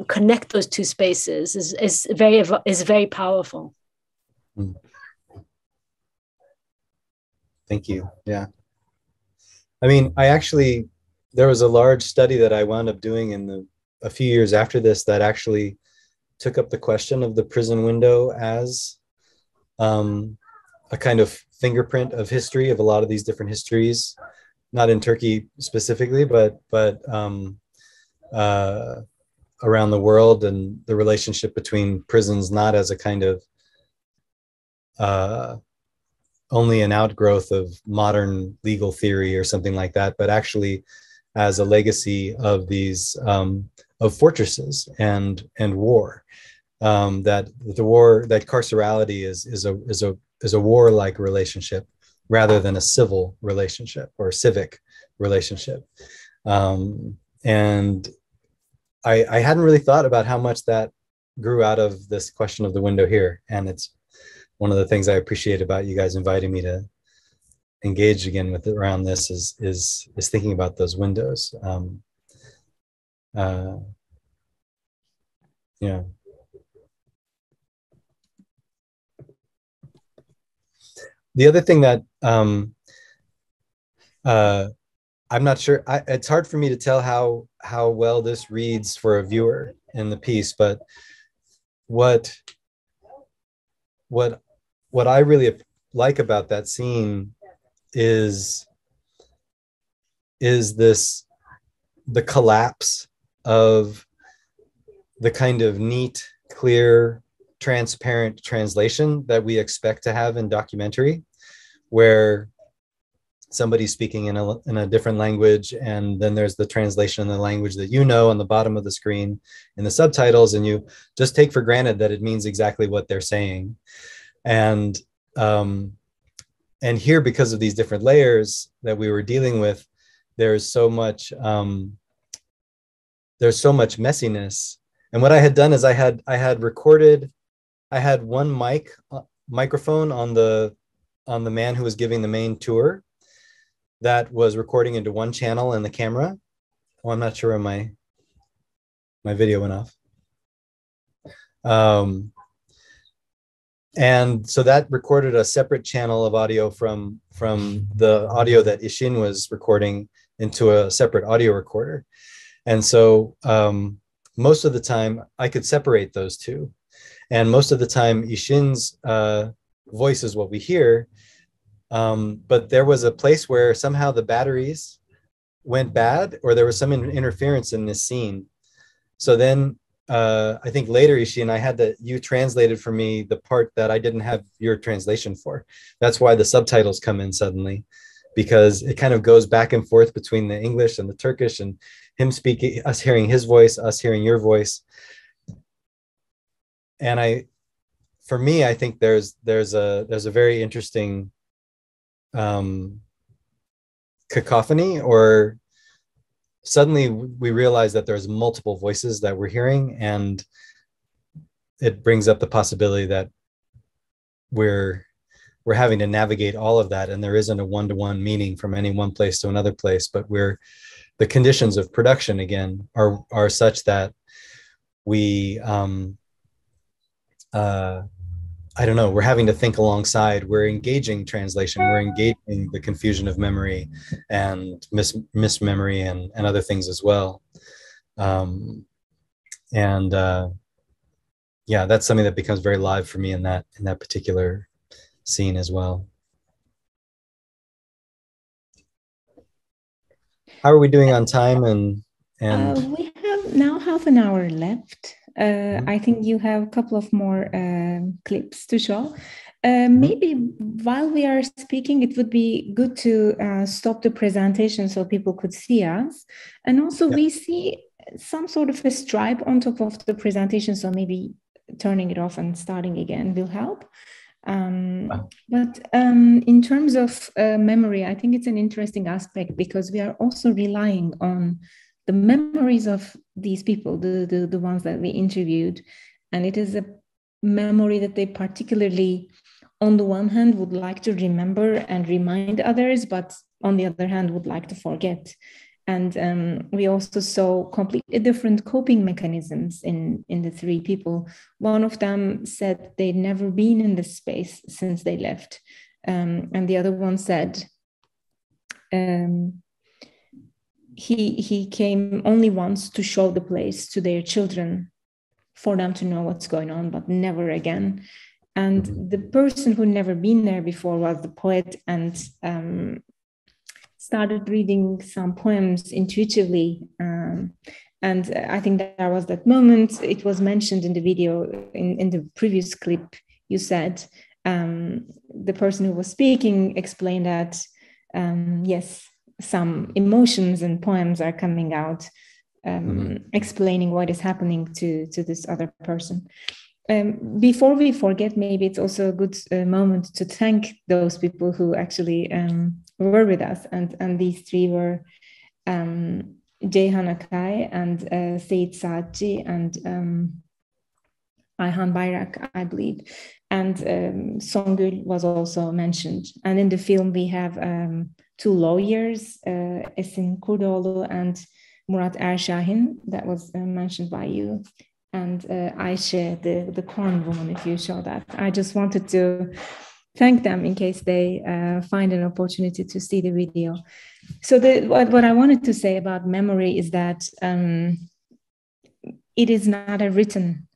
connect those two spaces is very powerful. Thank you. Yeah. I mean, there was a large study that I wound up doing a few years after this that actually took up the question of the prison window as a kind of fingerprint of history, of a lot of these different histories, not in Turkey specifically, but around the world, and the relationship between prisons, not as a kind of only an outgrowth of modern legal theory or something like that, but actually as a legacy of these of fortresses and war. That carcerality is a warlike relationship rather than a civil relationship or civic relationship. And I hadn't really thought about how much that grew out of this question of the window here. And it's one of the things I appreciate about you guys inviting me to engage again with it around this is thinking about those windows. Yeah. The other thing that I'm not sure, it's hard for me to tell how well this reads for a viewer in the piece, but what I really like about that scene is the collapse of the kind of neat, clear, transparent translation that we expect to have in documentary, where somebody's speaking in a different language, and then there's the translation in the language that you know on the bottom of the screen in the subtitles, and you just take for granted that it means exactly what they're saying. And here, because of these different layers that we were dealing with, there's so much messiness. And what I had done is I had recorded, I had one microphone on the man who was giving the main tour that was recording into one channel in the camera. Oh, I'm not sure where my video went off. And so that recorded a separate channel of audio from the audio that Işın was recording into a separate audio recorder. And so most of the time I could separate those two. And most of the time Işın's voice is what we hear. But there was a place where somehow the batteries went bad, or there was some interference in this scene. So then I think later, Işın, you translated for me the part that I didn't have your translation for. That's why the subtitles come in suddenly, because it kind of goes back and forth between the English and the Turkish, and him speaking, us hearing his voice, us hearing your voice. And for me, I think there's a very interesting cacophony, or suddenly we realize that there's multiple voices that we're hearing, and it brings up the possibility that we're having to navigate all of that, and there isn't a one-to-one meaning from any one place to another place, but the conditions of production again are such that we I don't know, we're having to think alongside, we're engaging translation, we're engaging the confusion of memory and mismemory and other things as well. Yeah, that's something that becomes very live for me in that particular scene as well. How are we doing on time? And we have now half an hour left. I think you have a couple of more clips to show. Maybe while we are speaking, it would be good to stop the presentation so people could see us. And also we see some sort of a stripe on top of the presentation, so maybe turning it off and starting again will help. But in terms of memory, I think it's an interesting aspect because we are also relying on the memories of these people, the ones that we interviewed. And it is a memory that they particularly, on the one hand, would like to remember and remind others, but on the other hand, would like to forget. And we also saw completely different coping mechanisms in the three people. One of them said they'd never been in this space since they left. And the other one said he came only once to show the place to their children for them to know what's going on, but never again. And the person who'd never been there before was the poet and started reading some poems intuitively. And I think there was that moment. It was mentioned in the video, in the previous clip, you said, the person who was speaking explained that, yes, some emotions and poems are coming out, explaining what is happening to this other person. Before we forget, maybe it's also a good moment to thank those people who actually were with us. And these three were Ceyhan Akay and Seyit Saatçi and Ayhan Bayrak, I believe. And Songül was also mentioned. And in the film, we have two lawyers, Esin Kurdoğlu and Murat Ershahin, that was mentioned by you. And Ayşe, the corn woman, if you show that. I just wanted to thank them in case they find an opportunity to see the video. So what I wanted to say about memory is that it is not a written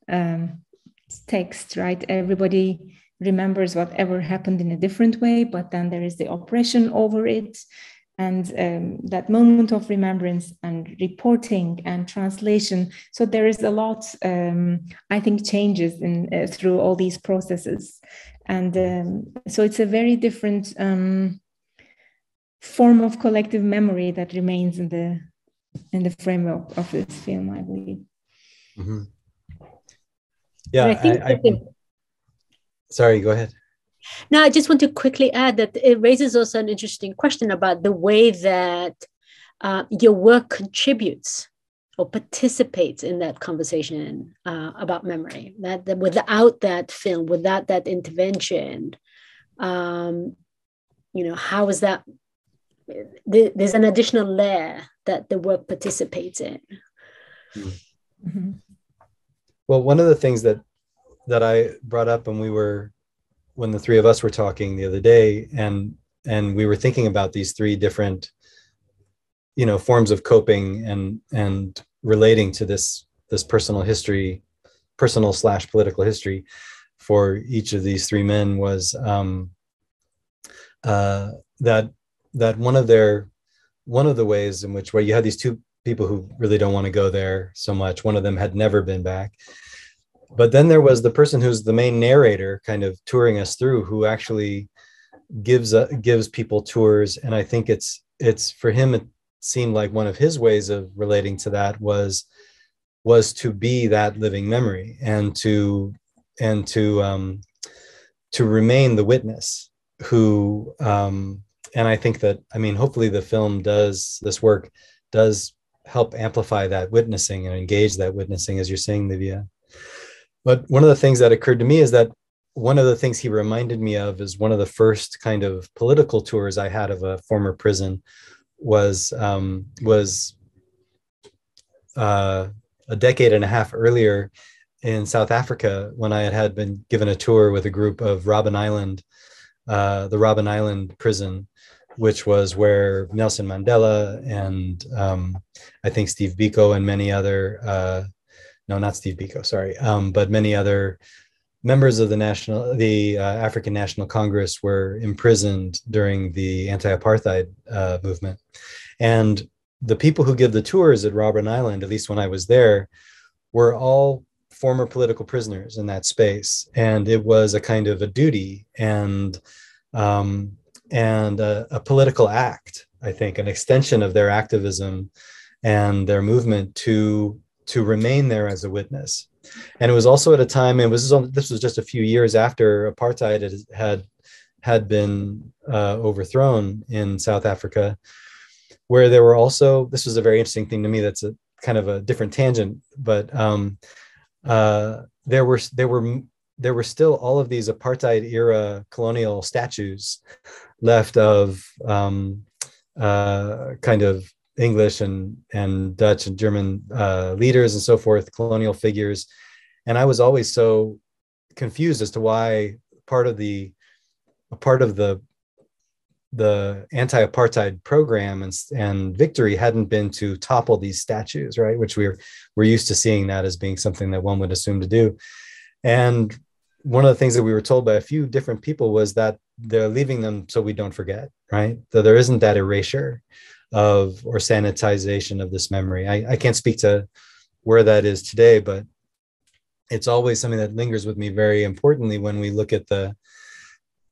text, right? Everybody remembers whatever happened in a different way, but then there is the oppression over it. And that moment of remembrance and reporting and translation. So there is a lot, I think, changes through all these processes. And so it's a very different form of collective memory that remains in the framework of this film, I believe. Mm-hmm. Yeah, sorry, go ahead. Now, I just want to quickly add that it raises also an interesting question about the way that your work contributes or participates in that conversation about memory. That without that film, without that intervention, how is that? There's an additional layer that the work participates in. Mm-hmm. Well, one of the things that I brought up when the three of us were talking the other day, and we were thinking about these three different, forms of coping and relating to this personal history, personal/political history for each of these three men was that one of the ways in which, where you had these two people who really don't want to go there so much. One of them had never been back. But then there was the person who's the main narrator kind of touring us through, who actually gives people tours. And I think it's for him, it seemed like one of his ways of relating to that was to be that living memory and to remain the witness who, and I think that, hopefully the film does help amplify that witnessing and engage that witnessing, as you're saying, Livia. But one of the things that occurred to me is that one of the things he reminded me of is one of the first kind of political tours I had of a former prison was a decade and a half earlier. in South Africa when I had been given a tour with a group of Robben Island, the Robben Island prison, which was where Nelson Mandela and I think Steve Biko and many other, no, not Steve Biko, sorry, but many other members of the African National Congress were imprisoned during the anti-apartheid movement. And the people who give the tours at Robben Island, at least when I was there, were all former political prisoners in that space. And it was a kind of a duty and a political act, I think, an extension of their activism and their movement to remain there as a witness. And it was also at a time, this was just a few years after apartheid had been overthrown in South Africa, where there were also, this was a very interesting thing to me, that's a kind of a different tangent, but there were still all of these apartheid era colonial statues left of kind of English and Dutch and German leaders and so forth, colonial figures. And I was always so confused as to why part of the anti-apartheid program and victory hadn't been to topple these statues, right? Which we're used to seeing that as being something that one would assume to do. And one of the things that we were told by a few different people was that they're leaving them so we don't forget, right? So there isn't that erasure of or sanitization of this memory. I can't speak to where that is today, but it's always something that lingers with me very importantly when we look at the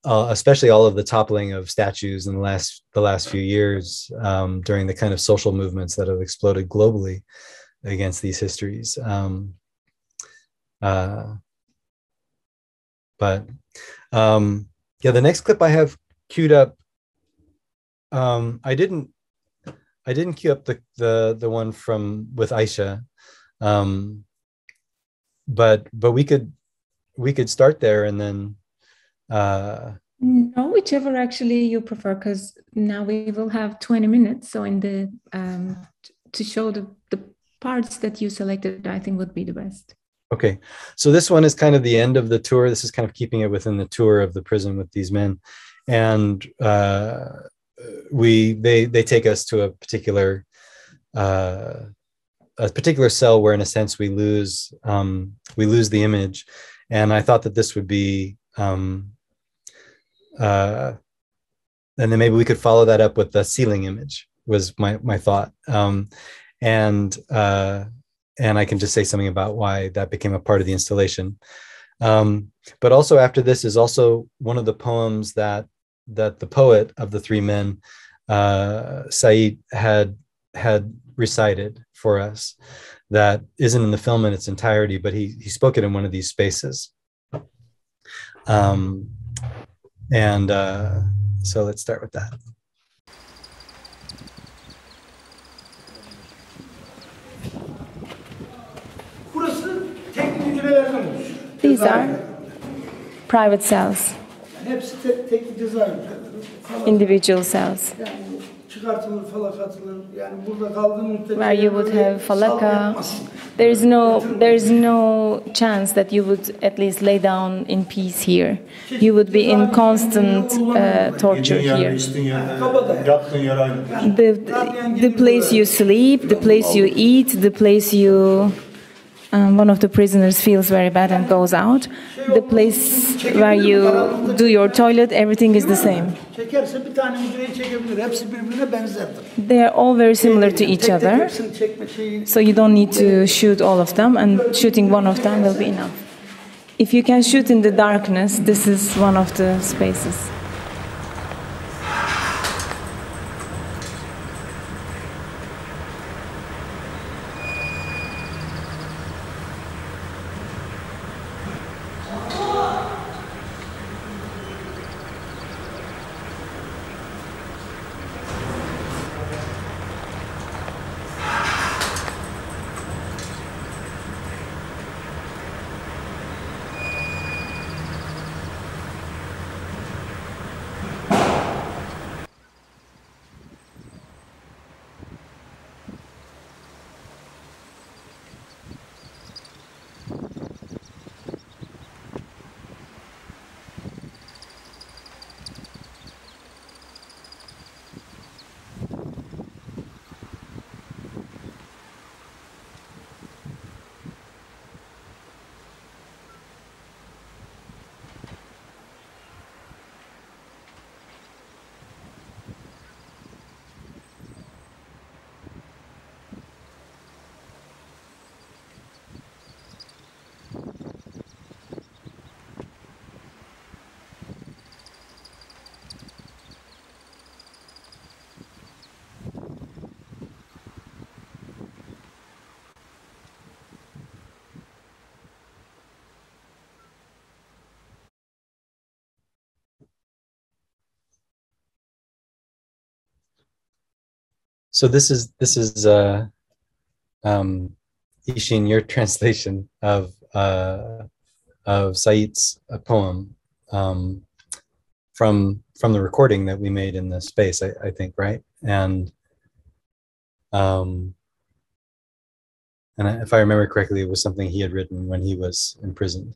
especially all of the toppling of statues in the last few years during the kind of social movements that have exploded globally against these histories. Yeah, the next clip I have queued up. I didn't queue up the one with Aisha, but we could start there and then. No, whichever actually you prefer, because now we will have 20 minutes. So in the to show the parts that you selected, I think would be the best. Okay, so this one is kind of the end of the tour. This is kind of keeping it within the tour of the prison with these men, and they take us to a particular cell where, in a sense, we lose the image. And I thought that this would be, and then maybe we could follow that up with the ceiling image. Was my thought, and I can just say something about why that became a part of the installation. But also after this is also one of the poems that the poet of the three men, Said, had recited for us, that isn't in the film in its entirety, but he spoke it in one of these spaces. So let's start with that. These are private cells, individual cells, where you would have falaka. There is no chance that you would at least lay down in peace here. You would be in constant torture here. The place you sleep, the place you eat, the place you... one of the prisoners feels very bad and goes out. The place where you do your toilet, everything is the same. They are all very similar to each other, so you don't need to shoot all of them, and shooting one of them will be enough. If you can shoot in the darkness, this is one of the spaces. So this is Ishın, your translation of Said's poem from the recording that we made in the space, I think, right? And if I remember correctly, it was something he had written when he was imprisoned.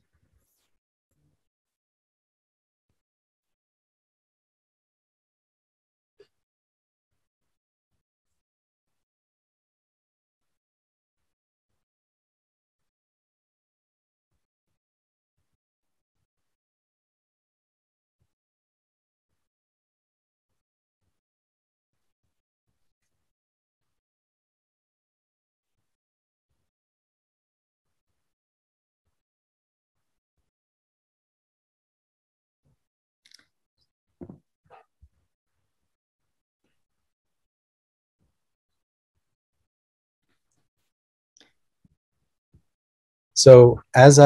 So as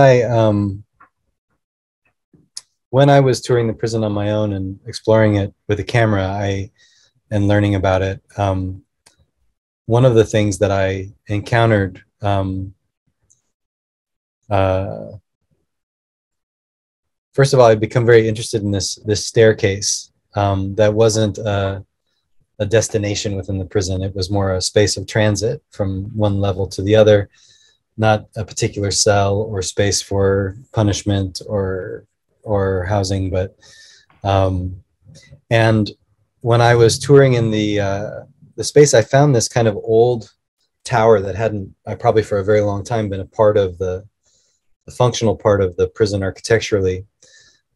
when I was touring the prison on my own and exploring it with a camera, and learning about it, one of the things that I encountered, first of all, I'd become very interested in this staircase that wasn't a destination within the prison. It was more a space of transit from one level to the other, not a particular cell or space for punishment or housing, but and when I was touring in the space, I found this kind of old tower that hadn't, probably for a very long time, been a part of the functional part of the prison architecturally,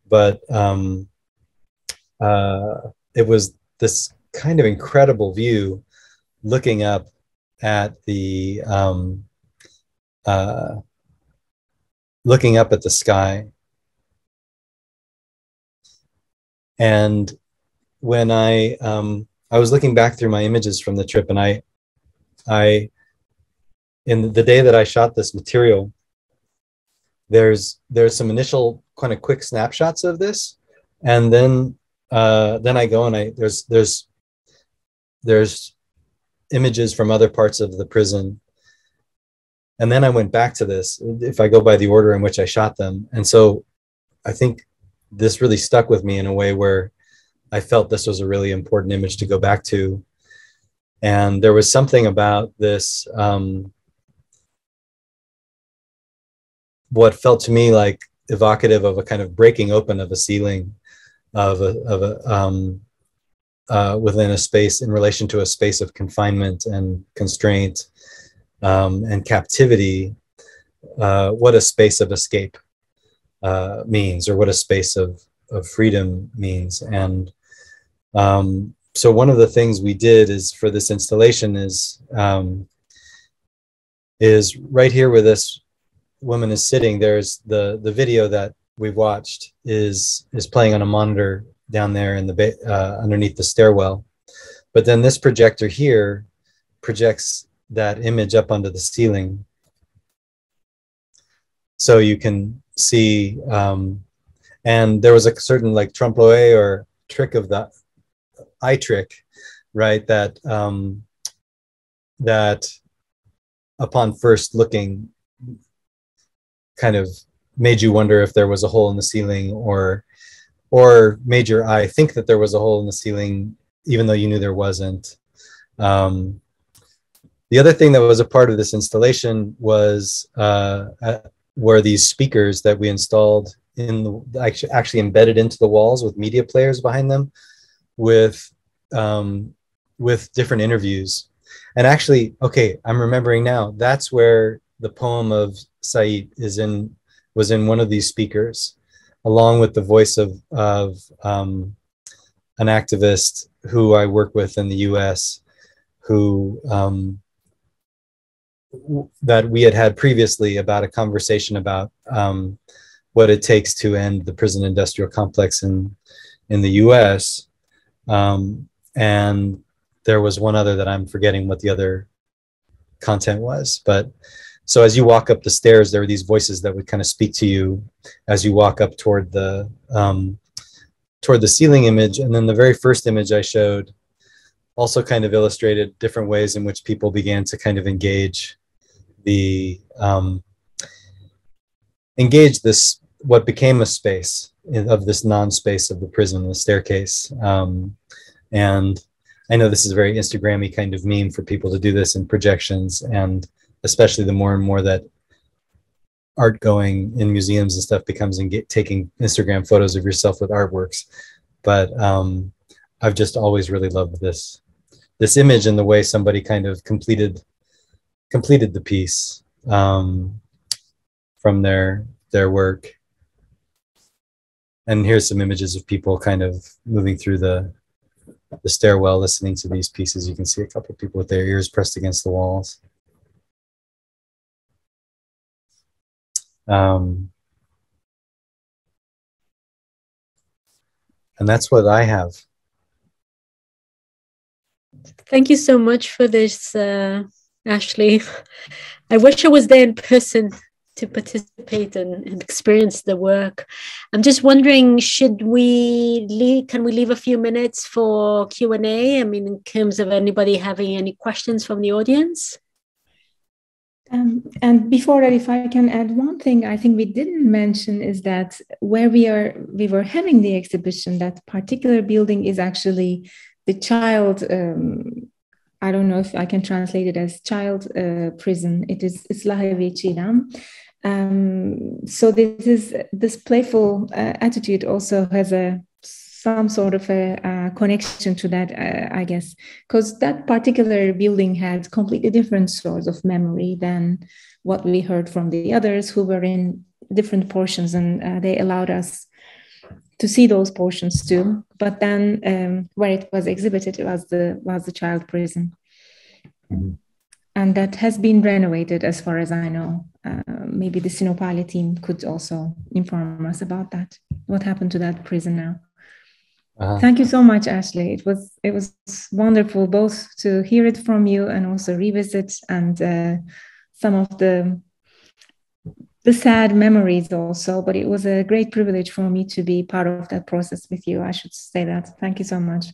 but it was this kind of incredible view looking up at the sky. And when I was looking back through my images from the trip, and I in the day that I shot this material, there's some initial kind of quick snapshots of this, and then I go and there's images from other parts of the prison. And then I went back to this, if I go by the order in which I shot them. And so I think this really stuck with me in a way where I felt this was a really important image to go back to. And there was something about this, what felt to me like evocative of a kind of breaking open of a ceiling within a space in relation to a space of confinement and constraint and captivity, what a space of escape means, or what a space of freedom means. And so one of the things we did is for this installation is right here where this woman is sitting, there's the video that we've watched is playing on a monitor down there in the underneath the stairwell. But then this projector here projects that image up onto the ceiling. So you can see, and there was a certain like trompe-l'oeil or trick of the eye trick, right? That upon first looking kind of made you wonder if there was a hole in the ceiling, or made your eye think that there was a hole in the ceiling, even though you knew there wasn't. The other thing that was a part of this installation was were these speakers that we installed actually embedded into the walls with media players behind them, with different interviews. And actually, okay, I'm remembering now, that's where the poem of Said was in one of these speakers, along with the voice of an activist who I work with in the US, who that we had previously about a conversation about what it takes to end the prison industrial complex in the US. And there was one other that I'm forgetting what the other content was. But so as you walk up the stairs, there were these voices that would kind of speak to you as you walk up toward the ceiling image. And then the very first image I showed also kind of illustrated different ways in which people began to kind of engage this, what became a space of this non-space of the prison, the staircase. And I know this is a very Instagram-y kind of meme for people to do this in projections, and especially the more and more that art going in museums and stuff becomes taking Instagram photos of yourself with artworks. But I've just always really loved this image and the way somebody kind of completed the piece from their work. And here's some images of people kind of moving through the stairwell, listening to these pieces. You can see a couple of people with their ears pressed against the walls. And that's what I have. Thank you so much for this, Ashley. I wish I was there in person to participate and experience the work. I'm just wondering, can we leave a few minutes for Q&A? I mean, in terms of anybody having any questions from the audience? And before that, if I can add one thing, I think we didn't mention is that where we were having the exhibition, that particular building is actually the child, I don't know if I can translate it as child prison. It is Islahi Çiğdem. So this playful attitude also has some sort of a connection to that, I guess, because that particular building had completely different sorts of memory than what we heard from the others who were in different portions, and they allowed us to see those portions too. But then where it was exhibited, it was the child prison. Mm-hmm. And that has been renovated as far as I know. Maybe the Sinopale team could also inform us about that. What happened to that prison now? Thank you so much, Ashley. It was wonderful both to hear it from you and also revisit and some of the sad memories also. But it was a great privilege for me to be part of that process with you. I should say that. Thank you so much.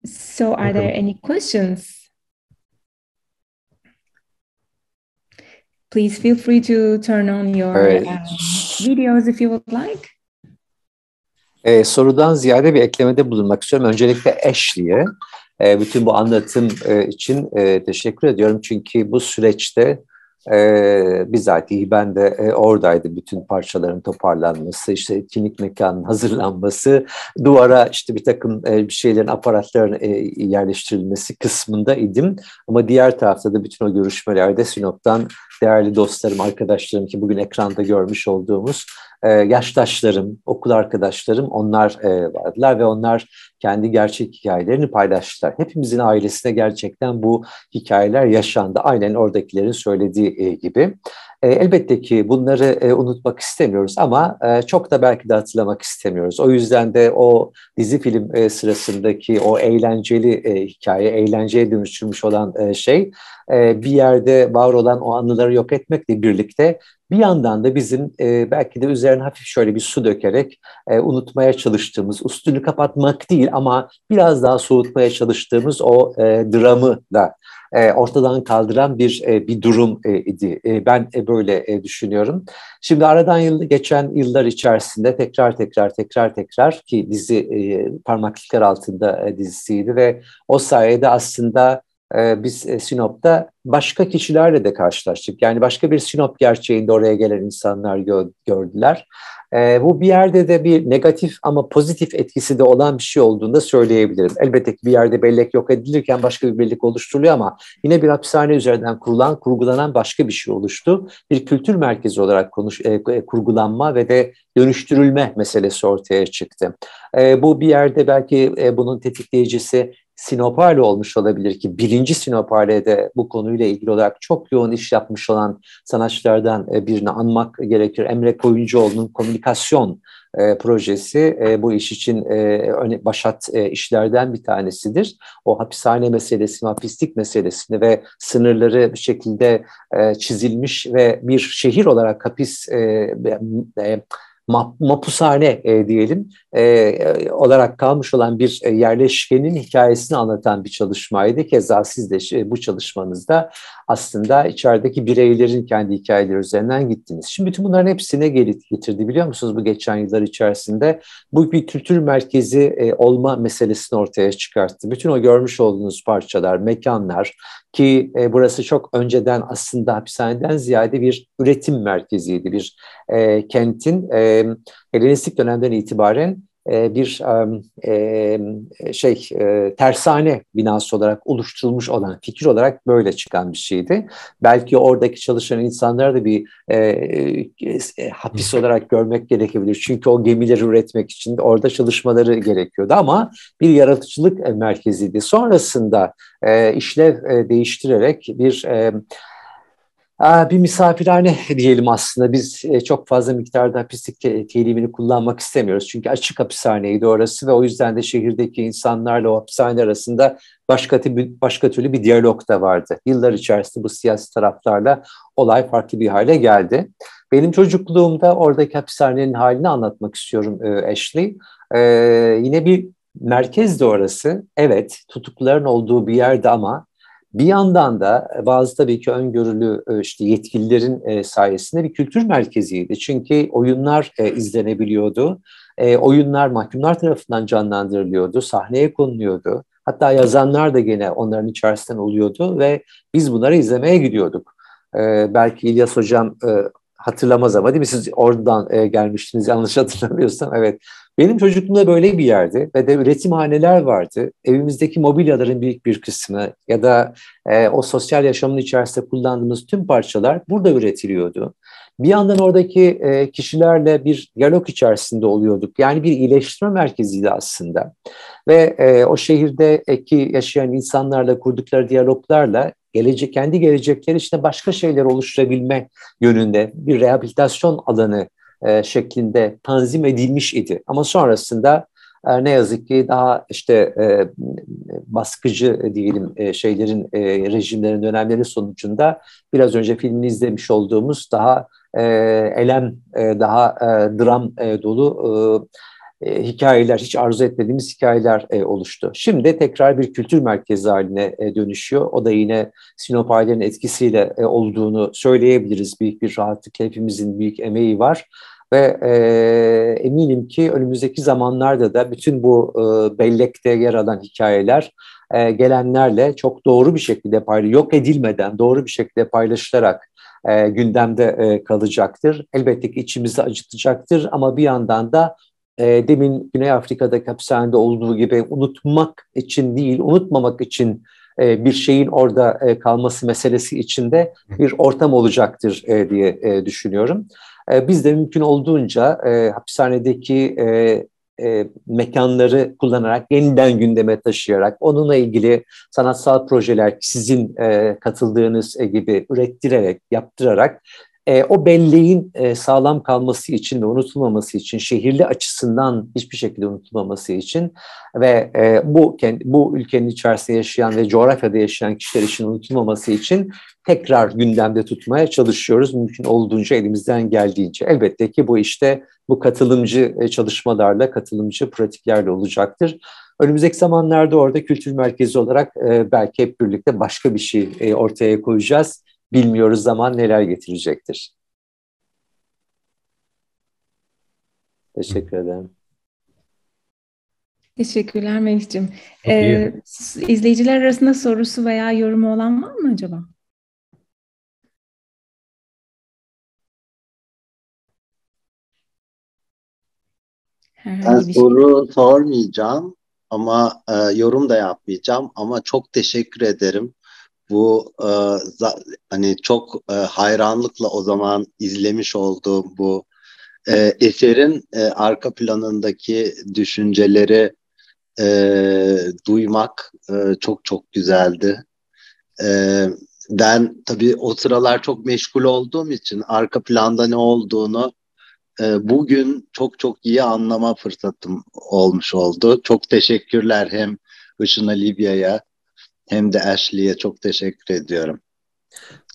So are there any questions? Please feel free to turn on your videos if you would like. Sorudan ziyade bir eklemede bulunmak istiyorum. Öncelikle Ashley'e bütün bu anlatım için teşekkür ediyorum. Çünkü bu süreçte bizatihi ben de oradaydım. Bütün parçaların toparlanması, işte etkinlik mekanının hazırlanması, duvara işte bir takım bir şeylerin, aparatların yerleştirilmesi kısmında idim. Ama diğer tarafta da bütün o görüşmelerde Sinop'tan değerli dostlarım, arkadaşlarım ki bugün ekranda görmüş olduğumuz yaştaşlarım, okul arkadaşlarım onlar vardılar ve onlar kendi gerçek hikayelerini paylaştılar. Hepimizin ailesine gerçekten bu hikayeler yaşandı. Aynen oradakilerin söylediği gibi. Elbette ki bunları unutmak istemiyoruz ama çok da belki de hatırlamak istemiyoruz. O yüzden de o dizi film sırasındaki o eğlenceli hikaye, eğlenceye dönüştürmüş olan şey bir yerde var olan o anıları yok etmekle birlikte bir yandan da bizim belki de üzerine hafif şöyle bir su dökerek unutmaya çalıştığımız, üstünü kapatmak değil ama biraz daha soğutmaya çalıştığımız o dramı da ortadan kaldıran bir durum idi. Ben böyle düşünüyorum. Şimdi aradan geçen yıllar içerisinde tekrar ki dizi Parmaklıklar Altında dizisiydi ve o sayede aslında biz Sinop'ta başka kişilerle de karşılaştık. Yani başka bir Sinop gerçeğinde oraya gelen insanlar gördüler. Bu bir yerde de bir negatif ama pozitif etkisi de olan bir şey olduğunu da söyleyebilirim. Elbette ki bir yerde bellek yok edilirken başka bir bellek oluşturuluyor ama yine bir hapishane üzerinden kurgulanan başka bir şey oluştu. Bir kültür merkezi olarak kurgulanma ve de dönüştürülme meselesi ortaya çıktı. Bu bir yerde belki bunun tetikleyicisi Sinopale olmuş olabilir ki birinci Sinopale'de bu konuyla ilgili olarak çok yoğun iş yapmış olan sanatçılardan birini anmak gerekir. Emre Koyuncuoğlu'nun komünikasyon projesi bu iş için başat işlerden bir tanesidir. O hapishane meselesini, hapislik meselesini ve sınırları bir şekilde çizilmiş ve bir şehir olarak hapis mapushane diyelim olarak kalmış olan bir yerleşkenin hikayesini anlatan bir çalışmaydı. Keza siz de bu çalışmanızda aslında içerideki bireylerin kendi hikayeleri üzerinden gittiniz. Şimdi bütün bunların hepsine getirdi biliyor musunuz bu geçen yıllar içerisinde? Bu bir kültür merkezi olma meselesini ortaya çıkarttı. Bütün o görmüş olduğunuz parçalar, mekanlar ki burası çok önceden aslında hapishaneden ziyade bir üretim merkeziydi. Bir kentin Helenistik dönemden itibaren bir tersane binası olarak oluşturulmuş olan fikir olarak böyle çıkan bir şeydi. Belki oradaki çalışan insanlar da bir hapis olarak görmek gerekebilir. Çünkü o gemileri üretmek için orada çalışmaları gerekiyordu ama bir yaratıcılık merkeziydi. Sonrasında işlev değiştirerek bir misafirhane diyelim aslında. Biz çok fazla miktarda hapislik telimini kullanmak istemiyoruz. Çünkü açık hapishaneydi orası ve o yüzden de şehirdeki insanlarla o hapishane arasında başka türlü bir diyalog da vardı. Yıllar içerisinde bu siyasi taraflarla olay farklı bir hale geldi. Benim çocukluğumda oradaki hapishanenin halini anlatmak istiyorum Ashley. Yine bir merkezdi orası. Evet, tutukluların olduğu bir yerde ama bir yandan da bazı tabii ki öngörülü yetkililerin sayesinde bir kültür merkeziydi. Çünkü oyunlar izlenebiliyordu. Oyunlar mahkumlar tarafından canlandırılıyordu, sahneye konuluyordu. Hatta yazanlar da gene onların içerisinden oluyordu ve biz bunları izlemeye gidiyorduk. Belki İlyas Hocam hatırlamaz ama değil mi? Siz oradan gelmiştiniz yanlış hatırlamıyorsam. Evet. Benim çocukluğumda böyle bir yerdi ve de üretimhaneler vardı. Evimizdeki mobilyaların büyük bir kısmı ya da o sosyal yaşamın içerisinde kullandığımız tüm parçalar burada üretiliyordu. Bir yandan oradaki kişilerle bir diyalog içerisinde oluyorduk. Yani bir iyileştirme merkeziydi aslında. Ve o şehirdeki yaşayan insanlarla kurdukları diyaloglarla kendi gelecekleri içinde başka şeyler oluşturabilme yönünde bir rehabilitasyon alanı şeklinde tanzim edilmiş idi. Ama sonrasında ne yazık ki daha baskıcı diyelim rejimlerin dönemleri sonucunda biraz önce filmini izlemiş olduğumuz daha daha dram dolu hikayeler, hiç arzu etmediğimiz hikayeler oluştu. Şimdi tekrar bir kültür merkezi haline dönüşüyor. O da yine Sinopale'nin etkisiyle olduğunu söyleyebiliriz. Büyük bir rahatlıkla hepimizin büyük emeği var. Ve eminim ki önümüzdeki zamanlarda da bütün bu bellekte yer alan hikayeler gelenlerle çok doğru bir şekilde yok edilmeden doğru bir şekilde paylaşılarak gündemde kalacaktır. Elbette ki içimizi acıtacaktır ama bir yandan da demin Güney Afrika'daki hapishanede olduğu gibi unutmak için değil, unutmamak için bir şeyin orada kalması meselesi içinde bir ortam olacaktır diye düşünüyorum. Biz de mümkün olduğunca hapishanedeki mekanları kullanarak, yeniden gündeme taşıyarak, onunla ilgili sanatsal projeler sizin katıldığınız gibi ürettirerek, yaptırarak o belleğin sağlam kalması için ve unutulmaması için, şehirli açısından hiçbir şekilde unutulmaması için ve bu ülkenin içerisinde yaşayan ve coğrafyada yaşayan kişiler için unutulmaması için tekrar gündemde tutmaya çalışıyoruz. Mümkün olduğunca elimizden geldiğince. Elbette ki bu işte bu katılımcı çalışmalarla, katılımcı pratiklerle olacaktır. Önümüzdeki zamanlarda orada kültür merkezi olarak belki hep birlikte başka bir şey ortaya koyacağız. Bilmiyoruz zaman neler getirecektir. Teşekkür ederim. Teşekkürler Melih'ciğim. İzleyiciler arasında sorusu veya yorumu olan var mı acaba? Ben soru sormayacağım ama yorum da yapmayacağım ama çok teşekkür ederim. Bu hani çok hayranlıkla o zaman izlemiş olduğum bu eserin arka planındaki düşünceleri duymak çok çok güzeldi. Ben tabii o sıralar çok meşgul olduğum için arka planda ne olduğunu bugün çok çok iyi anlama fırsatım olmuş oldu. Çok teşekkürler hem Işın'a, Livia'ya hem de Ashley'e çok teşekkür ediyorum.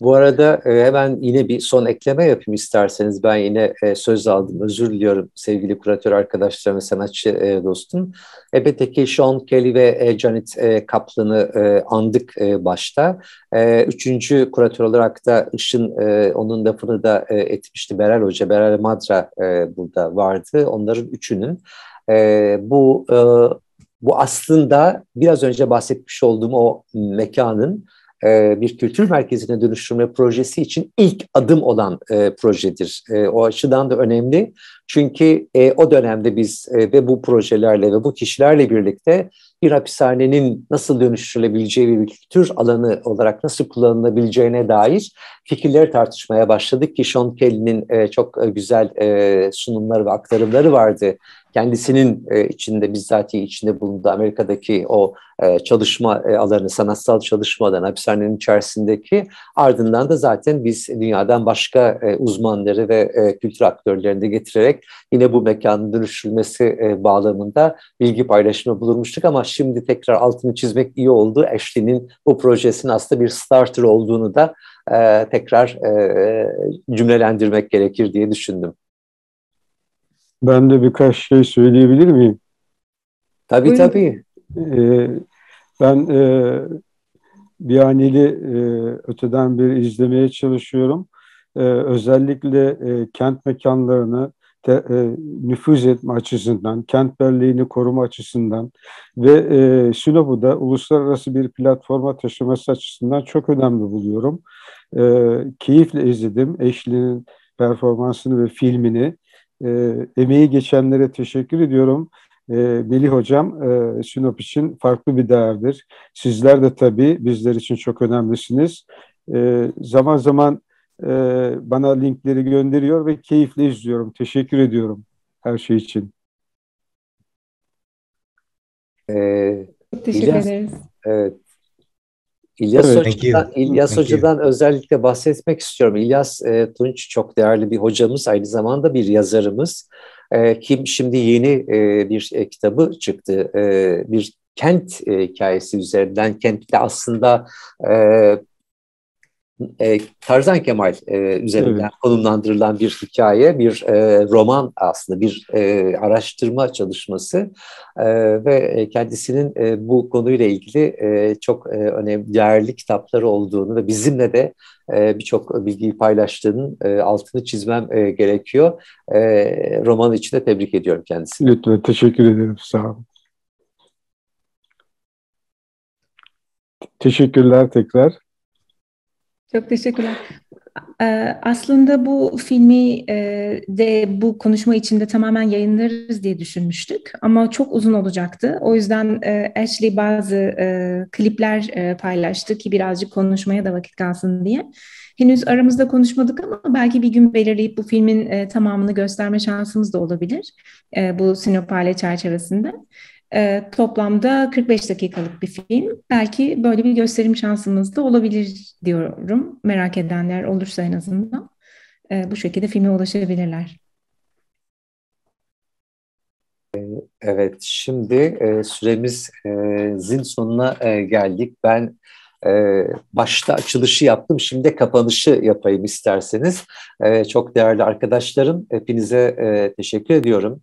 Bu arada hemen yine bir son ekleme yapayım isterseniz. Ben yine söz aldım. Özür diliyorum sevgili kuratör arkadaşlarım ve sanatçı dostum. Elbette ki Sean Kelly ve Janet Kaplan'ı andık başta. Üçüncü kuratör olarak da Işın onun lafını da etmişti. Beral Hoca, Beral Madra burada vardı. Onların üçünün. Bu aslında biraz önce bahsetmiş olduğum o mekanın bir kültür merkezine dönüştürme projesi için ilk adım olan projedir. O açıdan da önemli. Çünkü o dönemde biz ve bu projelerle ve bu kişilerle birlikte bir hapishanenin nasıl dönüştürülebileceği ve bir kültür alanı olarak nasıl kullanılabileceğine dair fikirleri tartışmaya başladık ki Sean Kelly'nin çok güzel sunumları ve aktarımları vardı. Kendisinin içinde bizzatihi içinde bulunduğu Amerika'daki o çalışma alanı, sanatsal çalışma alanı, hapishanenin içerisindeki, ardından da zaten biz dünyadan başka uzmanları ve kültür aktörlerini de getirerek yine bu mekanın dönüştürülmesi bağlamında bilgi paylaşımı bulunmuştuk ama şimdi tekrar altını çizmek iyi oldu. Ashley'nin bu projesinin aslında bir starter olduğunu da tekrar cümlelendirmek gerekir diye düşündüm. Ben de birkaç şey söyleyebilir miyim? Tabii tabii. Ben Biyaneli öteden bir izlemeye çalışıyorum. Özellikle kent mekanlarını nüfuz etme açısından, kent belleğini koruma açısından ve Sinop'u da uluslararası bir platforma taşıması açısından çok önemli buluyorum. Keyifle izledim Ashley'nin performansını ve filmini. Emeği geçenlere teşekkür ediyorum. Melih Hocam, Sinop için farklı bir değerdir. Sizler de tabii bizler için çok önemlisiniz. Zaman zaman bana linkleri gönderiyor ve keyifle izliyorum. Teşekkür ediyorum her şey için. Teşekkür ederiz. Evet. İlyas Hoca'dan özellikle bahsetmek istiyorum. İlyas Tunç çok değerli bir hocamız, aynı zamanda bir yazarımız. Kim şimdi yeni bir kitabı çıktı. Bir kent hikayesi üzerinden, kentte aslında Tarzan Kemal üzerinden konumlandırılan bir hikaye, bir roman aslında, bir araştırma çalışması ve kendisinin bu konuyla ilgili çok önemli, değerli kitapları olduğunu ve bizimle de birçok bilgiyi paylaştığının altını çizmem gerekiyor. Roman için de tebrik ediyorum kendisini. Lütfen, teşekkür ederim. Sağ olun. Teşekkürler tekrar. Çok teşekkürler. Aslında bu filmi de bu konuşma içinde tamamen yayınlarız diye düşünmüştük. Ama çok uzun olacaktı. O yüzden Ashley bazı klipler paylaştı ki birazcık konuşmaya da vakit kalsın diye. Henüz aramızda konuşmadık ama belki bir gün belirleyip bu filmin tamamını gösterme şansımız da olabilir. Bu Sinopale çerçevesinde. Toplamda 45 dakikalık bir film. Belki böyle bir gösterim şansımız da olabilir diyorum. Merak edenler olursa en azından bu şekilde filme ulaşabilirler. Evet, şimdi süremizin sonuna geldik. Ben başta açılışı yaptım, şimdi kapanışı yapayım isterseniz. Çok değerli arkadaşlarım, hepinize teşekkür ediyorum.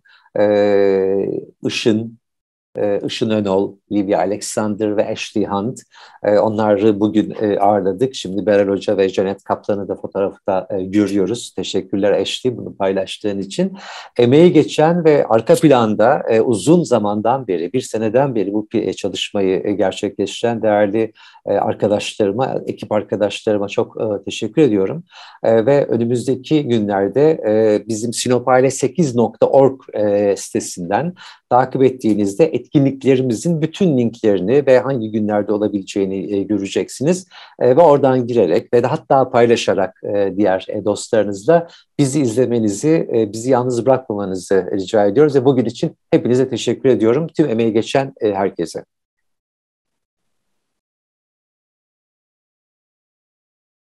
Işın Önol, Livia Alexander ve Ashley Hunt. Onları bugün ağırladık. Şimdi Beral Hoca ve Janet Kaplan'ı da fotoğrafta görüyoruz. Teşekkürler Ashley bunu paylaştığın için. Emeği geçen ve arka planda uzun zamandan beri, bir seneden beri bu çalışmayı gerçekleştiren değerli arkadaşlarıma, ekip arkadaşlarıma çok teşekkür ediyorum. Ve önümüzdeki günlerde bizim sinopale8.org sitesinden takip ettiğinizde etkinliklerimizin bütün linklerini ve hangi günlerde olabileceğini göreceksiniz. Ve oradan girerek ve de hatta paylaşarak diğer dostlarınızla bizi izlemenizi, bizi yalnız bırakmamanızı rica ediyoruz. Ve bugün için hepinize teşekkür ediyorum. Tüm emeği geçen herkese.